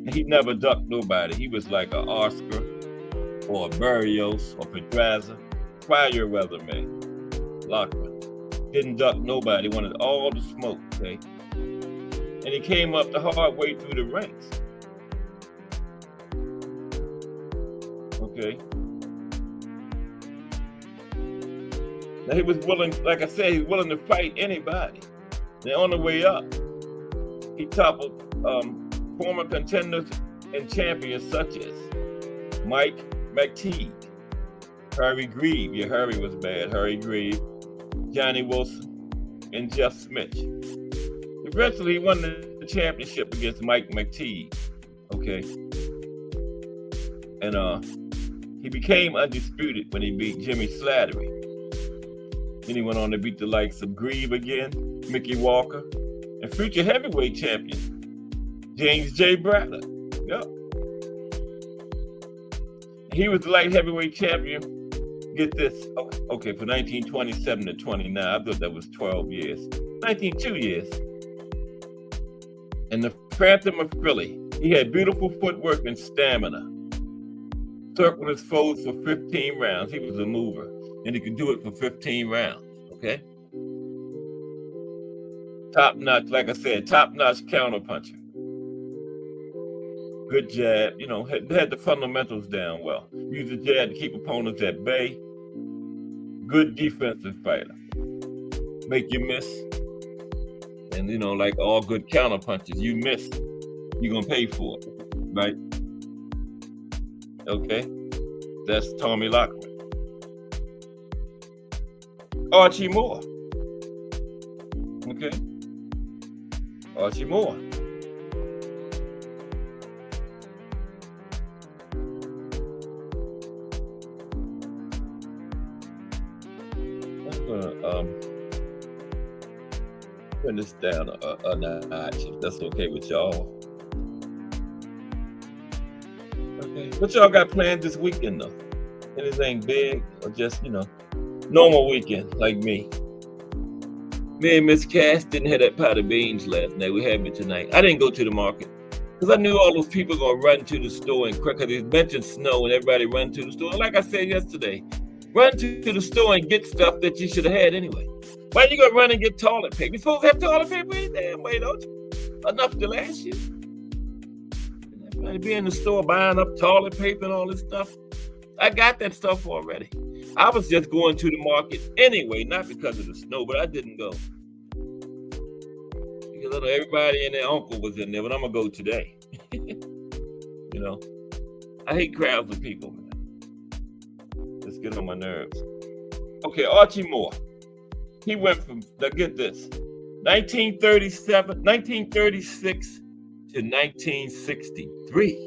And he never ducked nobody. He was like a Oscar or a Barrios or Pedraza. Try your resume. Lockwood. Didn't duck nobody, wanted all the smoke, okay? And he came up the hard way through the ranks. Okay. Now he was willing, like I said, he's willing to fight anybody. Then on the way up, he toppled former contenders and champions such as Mike McTeague, Harry Grieve. Yeah, Harry was bad. Harry Grieve, Johnny Wilson, and Jeff Smith. Eventually, he won the championship against Mike McTeague. Okay. And he became undisputed when he beat Jimmy Slattery. Then he went on to beat the likes of Grieve again, Mickey Walker, and future heavyweight champion, James J. Braddock. Yep. He was the light heavyweight champion. Get this, okay, for 1927 to 29, I thought that was 12 years. 2 years. And the Phantom of Philly, he had beautiful footwork and stamina. Circled his foes for 15 rounds. He was a mover, and he could do it for 15 rounds, okay? Top notch, like I said, top notch counterpuncher. Good jab, you know, had the fundamentals down well. Used the jab to keep opponents at bay. Good defensive fighter. Make you miss. And, you know, like all good counterpunchers, you miss, you're going to pay for it, right? Okay? That's Tommy Lockwood. Archie Moore. Okay? Archie Moore. Turn this down a notch, if that's okay with y'all. Okay, what y'all got planned this weekend though? Anything big or just, you know, normal weekend like me? Me and Miss Cass didn't have that pot of beans last night. We had it tonight. I didn't go to the market because I knew all those people were going to run to the store and quick. Because they mentioned snow and everybody run to the store. Like I said yesterday, run to the store and get stuff that you should have had anyway. Why are you going to run and get toilet paper? You're supposed to have toilet paper any damn way, don't you? Enough to last you. Everybody be in the store buying up toilet paper and all this stuff. I got that stuff already. I was just going to the market anyway, not because of the snow, but I didn't go. Because I know everybody and their uncle was in there, but I'm going to go today. You know, I hate crowds of people, man. Let's get on my nerves. Okay, Archie Moore. He went from, now get this, 1936 to 1963.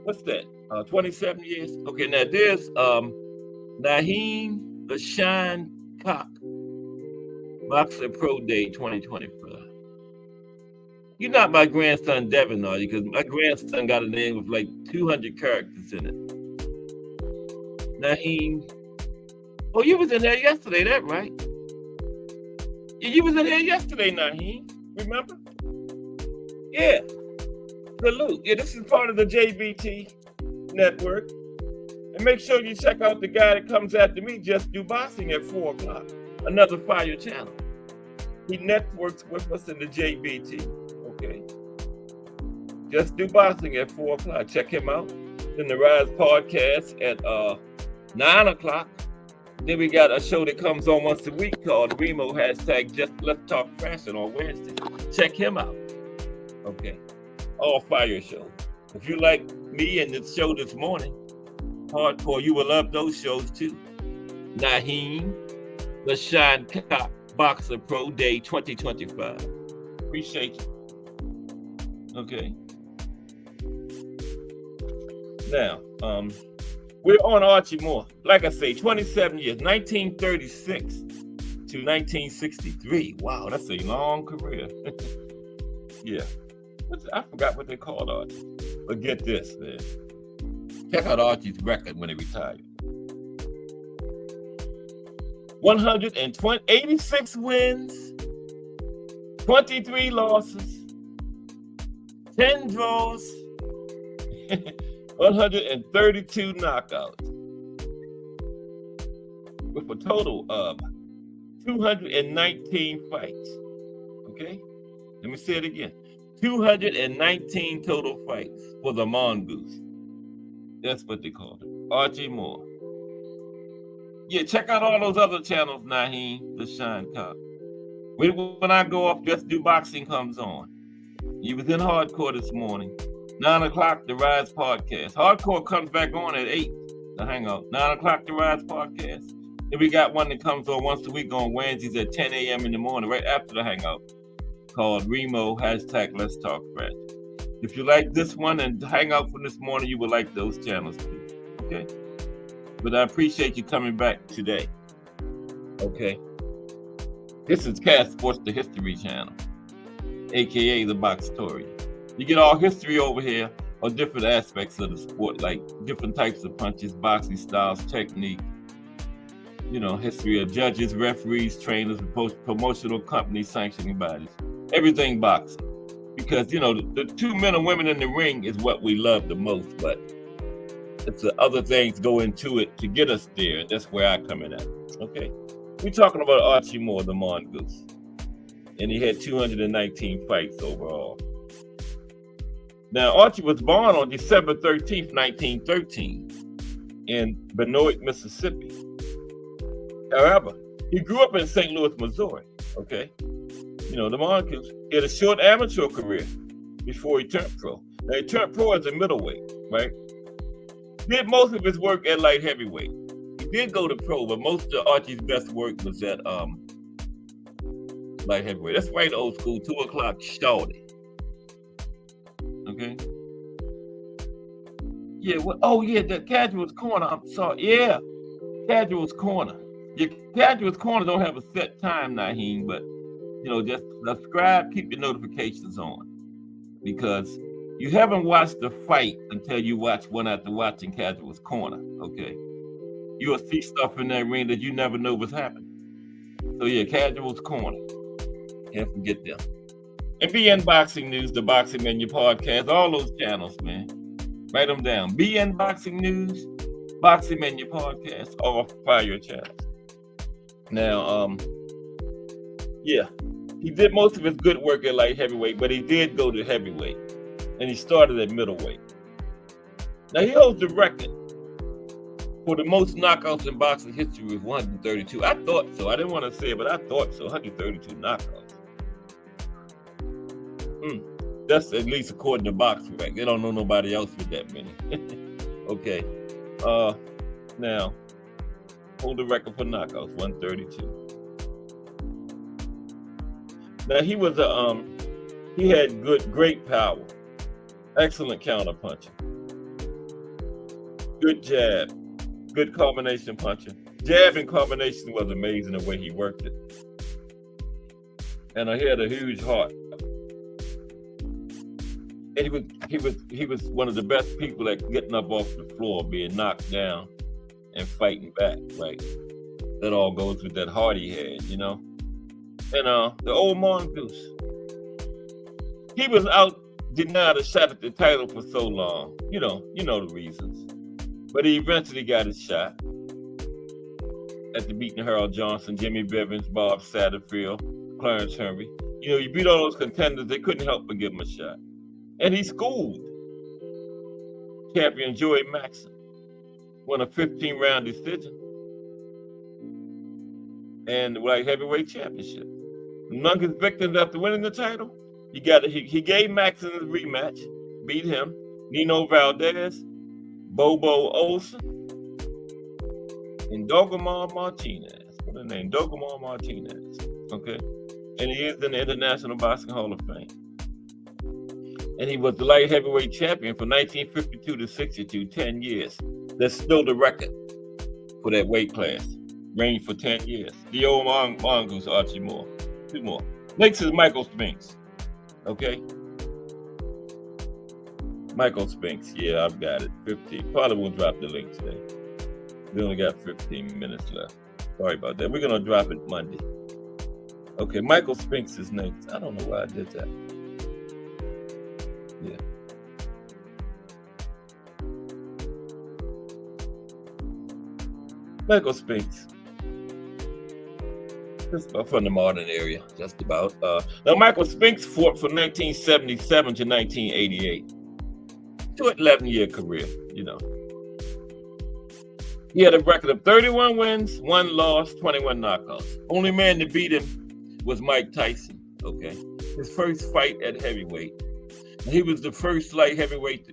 What's that? 27 years. Okay, now there's Naheem Lashawn Cock, Boxer Pro Day 2025. You're not my grandson Devin, are you? Because my grandson got a name with like 200 characters in it. Naheem. Oh, you was in there yesterday, that right? Yeah, you was in there yesterday, Naheem. Remember? Yeah. Salute. Yeah, this is part of the JBT network. And make sure you check out the guy that comes after me, Just Do Boxing, at 4 o'clock. Another fire channel. He networks with us in the JBT. Okay. Just Do Boxing at 4 o'clock. Check him out. Then the Rise podcast at 9 o'clock. Then we got a show that comes on once a week called Remo hashtag Just Let's Talk Fashion on Wednesday. Check him out. Okay. All fire shows. If you like me and the show this morning, Hardcore, you will love those shows too. Naheem Lashawn Cock, Boxer Pro Day 2025. Appreciate you. Okay. Now, we're on Archie Moore. Like I say, 27 years, 1936 to 1963. Wow, that's a long career. Yeah. I forgot what they called Archie. But get this, man. Check out Archie's record when he retired. 186 wins, 23 losses, 10 draws, 132 knockouts, with a total of 219 fights. Okay? Let me say it again. 219 total fights for the Mongoose. That's what they called it. Archie Moore. Yeah, check out all those other channels, Naheem Lashawn Cock. When I go off, Just Do Boxing comes on. He was in Hardcore this morning. 9 o'clock, the Rise podcast. Hardcore comes back on at 8, the Hangout. 9 o'clock, the Rise podcast. Then we got one that comes on once a week on Wednesdays at 10 a.m. in the morning, right after the Hangout, called Remo hashtag Let's Talk Fresh. If you like this one and Hangout from this morning, you will like those channels too. Okay? But I appreciate you coming back today. Okay? This is Cass Sports, the History Channel, aka the Boxtorian. You get all history over here on different aspects of the sport, like different types of punches, boxing styles, technique, you know, history of judges, referees, trainers, promotional companies, sanctioning bodies, everything boxing. Because, you know, the two men and women in the ring is what we love the most, but it's the other things go into it to get us there. And that's where I come in at. Okay? We're talking about Archie Moore, the Mongoose. And he had 219 fights overall. Now, Archie was born on December 13th, 1913 in Benoit, Mississippi. However, he grew up in St. Louis, Missouri. Okay? You know, the Mongoose. He had a short amateur career before he turned pro. Now, he turned pro as a middleweight, right? Did most of his work at light heavyweight. He did go to pro, but most of Archie's best work was at light heavyweight. That's right, old school, 2 o'clock shorty. Okay? Yeah, what? Oh, yeah, the Casual's Corner. I'm sorry. Yeah, Casual's Corner. Your Casual's Corner don't have a set time, Naheem, but, you know, just subscribe, keep your notifications on. Because you haven't watched the fight until you watch one after watching Casual's Corner, okay? You'll see stuff in that ring that you never know what's happening. So yeah, Casuals Corner. Can't forget them. And BN Boxing News, the Boxing Menu Podcast, all those channels, man. Write them down. BN Boxing News, Boxing Menu Podcast, all fire channels. Now, yeah, he did most of his good work at light heavyweight, but he did go to heavyweight, and he started at middleweight. Now he holds the record for the most knockouts in boxing history with 132. I thought so. I didn't want to say it, but I thought so. 132 knockouts. That's at least according to Boxing Rank. They don't know nobody else with that many. Okay. Now, hold the record for knockouts, 132. Now he was he had great power, excellent counter puncher, good jab, good combination puncher. Jab and combination was amazing the way he worked it, and he had a huge heart. And he was one of the best people at getting up off the floor, being knocked down, and fighting back. Right, that all goes with that heart he had, you know. And the old Mongoose, he was out denied a shot at the title for so long. You know the reasons. But he eventually got his shot after beating Harold Johnson, Jimmy Bivens, Bob Satterfield, Clarence Henry. You know, you beat all those contenders, they couldn't help but give him a shot. And he schooled champion Joey Maxson, won a 15-round decision, and light heavyweight championship. Among his victims after winning the title, he gave Maxson a rematch, beat him, Nino Valdez, Bobo Olsen, and Dogomar Martinez. What the name? Dogomar Martinez. Okay. And he is in the International Boxing Hall of Fame. And he was the light heavyweight champion from 1952 to 62, 10 years. That's still the record for that weight class. Reigned for 10 years. The old Mongoose, Archie Moore. 2 more. Next is Michael Spinks. Okay? Michael Spinks. Yeah, I've got it. 15. Probably won't drop the link today. We only got 15 minutes left. Sorry about that. We're going to drop it Monday. Okay, Michael Spinks is next. I don't know why I did that. Yeah. Michael Spinks. Just about from the modern area, just about. Now, Michael Spinks fought from 1977 to 1988. Short 11-year career, you know. He had a record of 31 wins, 1 loss, 21 knockouts. Only man to beat him was Mike Tyson, okay? His first fight at heavyweight. He was the first light heavyweight,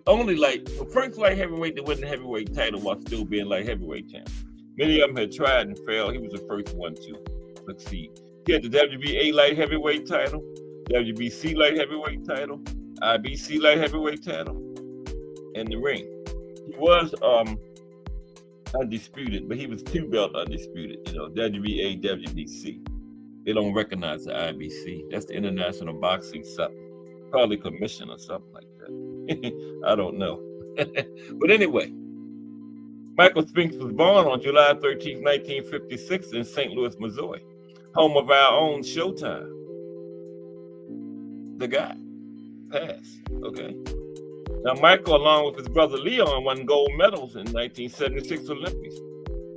first light heavyweight to win the heavyweight title while still being light heavyweight champion. Many of them had tried and failed. He was the first one to succeed. He had the WBA light heavyweight title, WBC light heavyweight title, IBC light heavyweight title, and the ring. He was undisputed, but he was 2-belt undisputed, you know, WBA, WBC. They don't recognize the IBC. That's the International Boxing something. Probably commission or something like that. I don't know. But anyway, Michael Spinks was born on July 13, 1956 in St. Louis, Missouri, home of our own Showtime. The guy passed, okay? Now, Michael, along with his brother Leon, won gold medals in 1976 Olympics,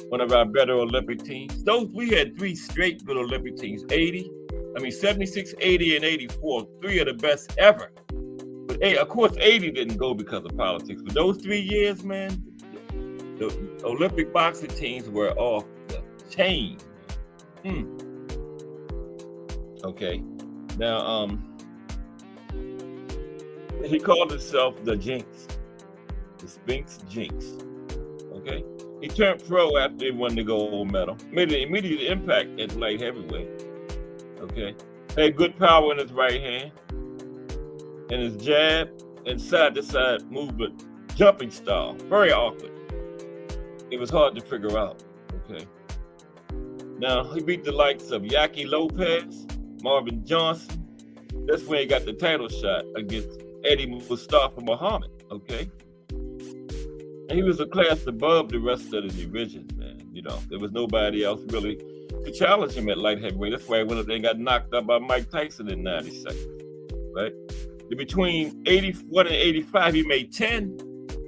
one of our better Olympic teams. We had 3 straight good Olympic teams, 76, 80, and 84, 3 of the best ever. But of course, 80 didn't go because of politics. But those 3 years, man, the Olympic boxing teams were off the chain. Okay. Now, he called himself the Jinx, the Spinks Jinx. Okay. He turned pro after he won the gold medal. Made an immediate impact at light heavyweight. Okay. Had good power in his right hand, and his jab and side-to-side movement, jumping style, very awkward. It was hard to figure out. Okay. Now he beat the likes of Yaki Lopez, Marvin Johnson. That's when he got the title shot against Eddie Mustafa Muhammad. Okay. And he was a class above the rest of the division, man. You know, there was nobody else really to challenge him at light heavyweight. That's why he went up there and got knocked out by Mike Tyson in 90 seconds, right? And between 81 and 85, he made 10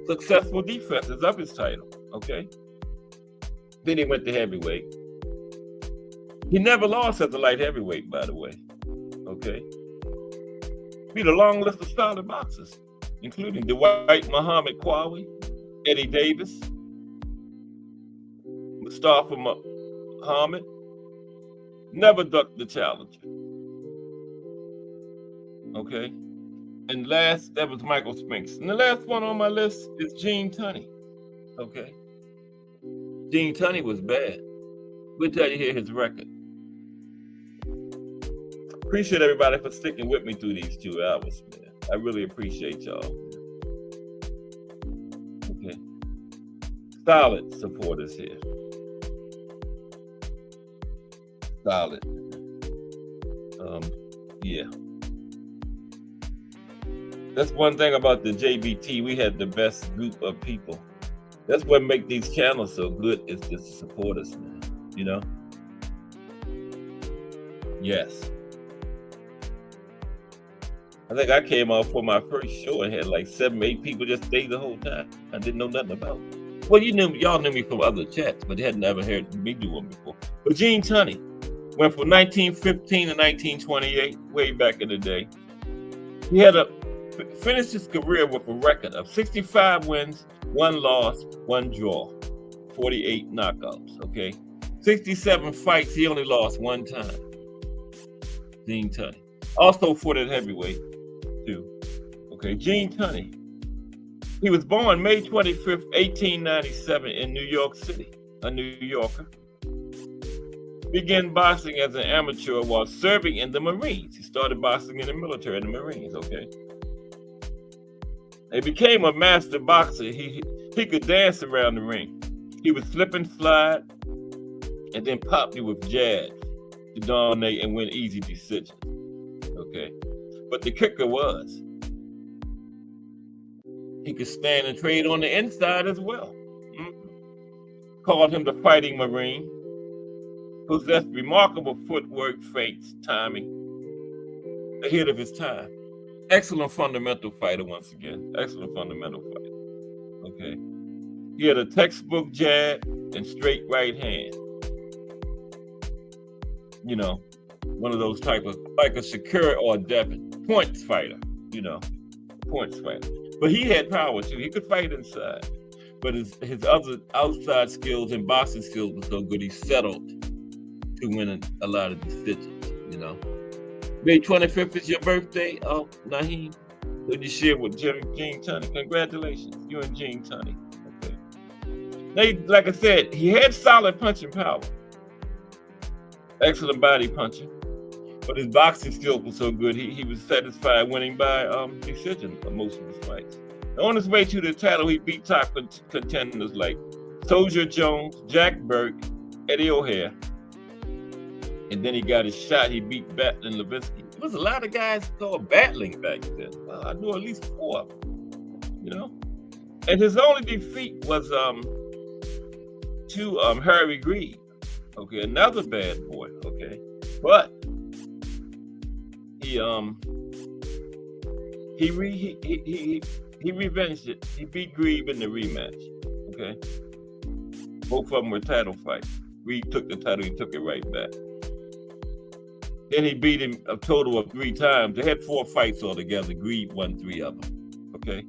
successful defenses of his title, okay? Then he went to heavyweight. He never lost at the light heavyweight, by the way, okay? Beat a long list of solid boxers, including Dwight Muhammad Qawi, Eddie Davis, Mustafa Muhammad. Never ducked the challenger. Okay? And last, that was Michael Spinks. And the last one on my list is Gene Tunney. Okay? Gene Tunney was bad. We'll tell you here his record. Appreciate everybody for sticking with me through these 2 hours, man. I really appreciate y'all. Okay. Solid supporters here. Solid. Yeah. That's one thing about the JBT. We had the best group of people. That's what makes these channels so good, is just the supporters, man. You know? Yes. I think I came off for my first show and had like 7, 8 people just stay the whole time. I didn't know nothing about it. Well, y'all knew me from other chats, but they had never heard me do one before. But Gene Tunney went from 1915 to 1928, way back in the day. He had finished his career with a record of 65 wins, 1 loss, 1 draw, 48 knockouts, okay? 67 fights, he only lost 1 time. Gene Tunney. Also fought at heavyweight, too. Okay, Gene Tunney. He was born May 25th, 1897 in New York City, a New Yorker. Began boxing as an amateur while serving in the Marines. He started boxing in the military, in the Marines, okay? He became a master boxer. He could dance around the ring. He would slip and slide and then pop you with jabs to dominate and win easy decisions, okay? But the kicker was, he could stand and trade on the inside as well. Called him the Fighting Marine. Possessed remarkable footwork, feints, timing, ahead of his time. Excellent fundamental fighter once again. Excellent fundamental fighter. Okay. He had a textbook jab and straight right hand. You know, one of those type of, like a Shakur or a Devin. Points fighter, you know. Points fighter. But he had power too. He could fight inside. But his other outside skills and boxing skills were so good, he settled to win a lot of decisions, you know. May 25th is your birthday, Naheem. Would you share with Gene Tunney? Congratulations, you and Gene Tunney. Okay. Now, like I said, he had solid punching power. Excellent body punching. But his boxing skills were so good, he was satisfied winning by decision for most of his fights. On his way to the title, he beat top contenders like Soldier Jones, Jack Burke, Eddie O'Hare. And then he got his shot. He beat Battling Levinsky. There was a lot of guys called battling back then. Well, I knew at least 4 of them, you know. And his only defeat was to Harry Greve. Okay, another bad boy. Okay, but he revenged it. He beat Greve in the rematch. Okay, both of them were title fights. Greve took the title. He took it right back. Then he beat him a total of 3 times. They had 4 fights altogether. Greve won 3 of them. Okay.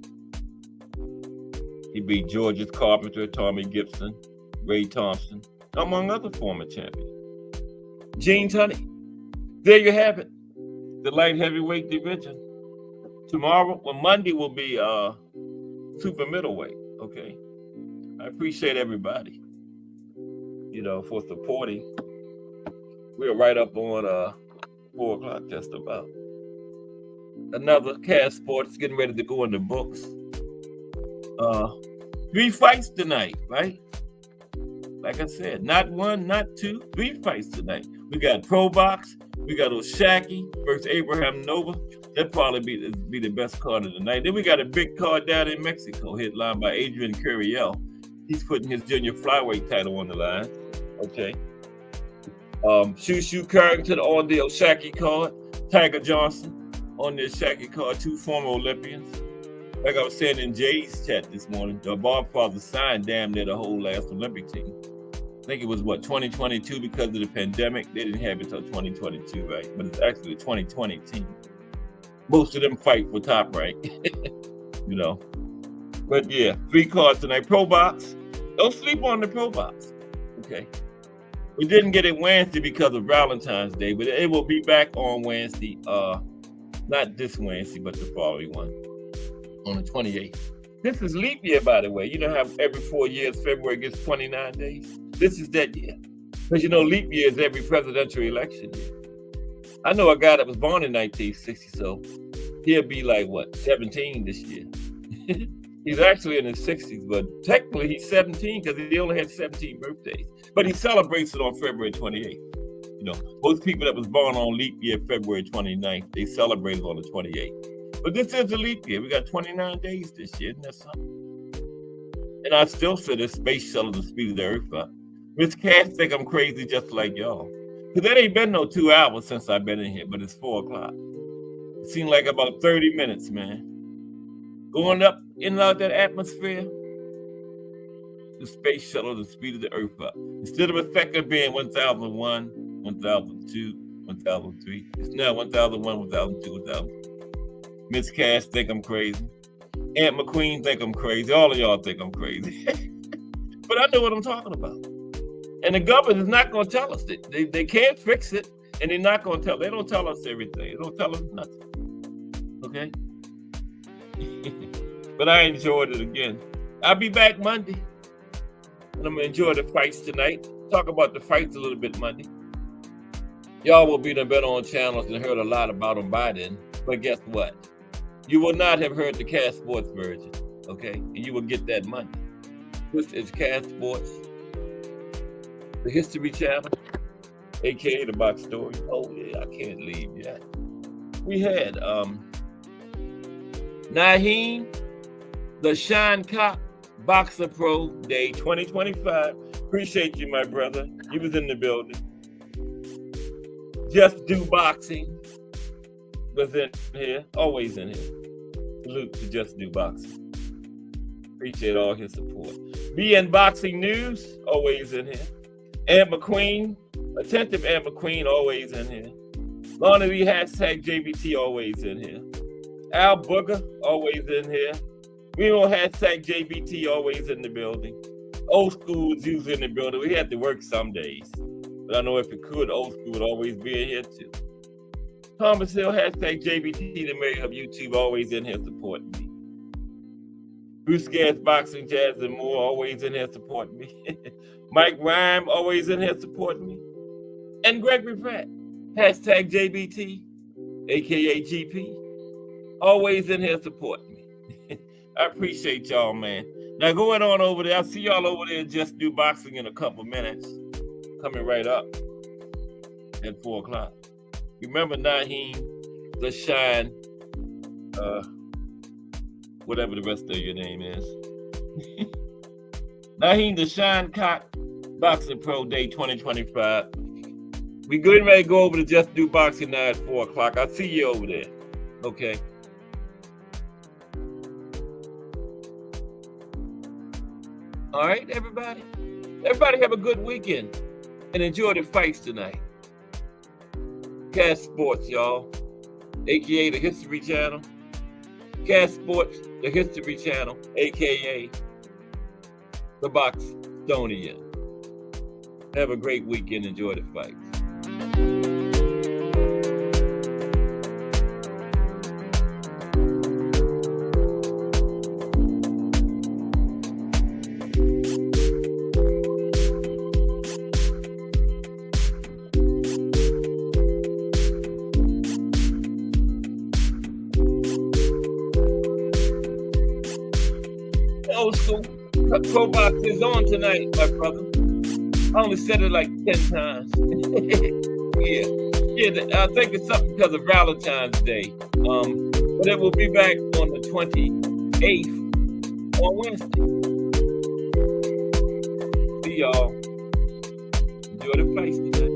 He beat Georges Carpenter, Tommy Gibson, Ray Thompson, among other former champions. Gene Tunney. There you have it. The light heavyweight division. Tomorrow, well, Monday will be super middleweight. Okay. I appreciate everybody, you know, for supporting. We're right up on 4 o'clock just about. Another Cash Sports getting ready to go in the books. 3 fights tonight, right? Like I said, not 1, not 2, 3 fights tonight. We got Pro Box. We got Oshaki versus Abraham Nova. That'd probably be the best card of the night. Then we got a big card down in Mexico, headlined by Adrian Curiel He's putting his junior flyweight title on the line. Okay. Shushu Carrington on the Oshaki card. Tiger Johnson on the Oshaki card. 2 former Olympians. Like I was saying in Jay's chat this morning, the Bob Father signed damn near the whole last Olympic team. I think it was, 2022 because of the pandemic. They didn't have it until 2022, right? But it's actually the 2020 team. Most of them fight for top rank, you know. But yeah, 3 cards tonight. Pro Box. Don't sleep on the Pro Box, okay? We didn't get it Wednesday because of Valentine's Day, but it will be back on Wednesday. Not this Wednesday, but the following one, on the 28th. This is leap year, by the way. You know how every 4 years February gets 29 days? This is that year. Because you know leap year is every presidential election year. I know a guy that was born in 1960, so he'll be like, 17 this year. He's actually in his 60s, but technically he's 17 because he only had 17 birthdays. But he celebrates it on February 28th. You know, most people that was born on leap year, February 29th, they celebrate it on the 28th. But this is a leap year. We got 29 days this year, isn't that something? And I still say this space shuttle to speed of the earth up. Miss Cass think I'm crazy just like y'all. Because it ain't been no 2 hours since I've been in here, but it's 4 o'clock. It seemed like about 30 minutes, man. Going up in and out that atmosphere, the space shuttle, the speed of the earth up. Instead of a second being 1001, 1002, 1003, it's now 1001, 1002, 1003. Miss Cass think I'm crazy. Aunt McQueen think I'm crazy. All of y'all think I'm crazy. But I know what I'm talking about. And the government is not going to tell us that. They can't fix it, and they're not going to tell. They don't tell us everything. They don't tell us nothing. Okay? But I enjoyed it again. I'll be back Monday. And I'm going to enjoy the fights tonight. Talk about the fights a little bit Monday. Y'all will be been on channels and heard a lot about them by then. But guess what? You will not have heard the Cass Sports version. Okay? And you will get that Monday. This is Cass Sports, the History Channel, a.k.a. the Box Story. Oh, yeah, I can't leave yet. We had Naheem, the Shine Cop Boxer Pro Day 2025. Appreciate you, my brother. You was in the building. Just Do Boxing was in here, always in here. Salute to Just Do Boxing. Appreciate all his support. BN Boxing News, always in here. Aunt McQueen, attentive Aunt McQueen, always in here. Lonnie Lee hashtag JBT, always in here. Al Booger, always in here. We on hashtag JBT, always in the building. Old School is usually in the building. We had to work some days. But I know if it could, Old School would always be in here too. Thomas Hill, hashtag JBT, the mayor of YouTube, always in here supporting me. Bruce Gas, Boxing, Jazz, and more, always in here supporting me. Mike Rhyme, always in here supporting me. And Gregory Pratt, hashtag JBT, a.k.a. GP, always in here supporting me. I appreciate y'all, man. Now going on over there. I'll see y'all over there. Just Do Boxing in a couple minutes. Coming right up at 4 o'clock. Remember Naheem, the Shine, whatever the rest of your name is. Naheem, the Shine Cock Boxing Pro Day 2025. We good and ready to go over to Just Do Boxing now at 4 o'clock. I'll see you over there. Okay. All right, everybody. Everybody have a good weekend and enjoy the fights tonight. Cass Sports, y'all, a.k.a. the History Channel. Cass Sports, the History Channel, a.k.a. the Boxstonian. Have a great weekend. Enjoy the fights. Old School Pro Box is on tonight, my brother. I only said it like 10 times. Yeah, I think it's something because of Valentine's Day. But it will be back on the 28th on Wednesday. y'all. Enjoy the place today.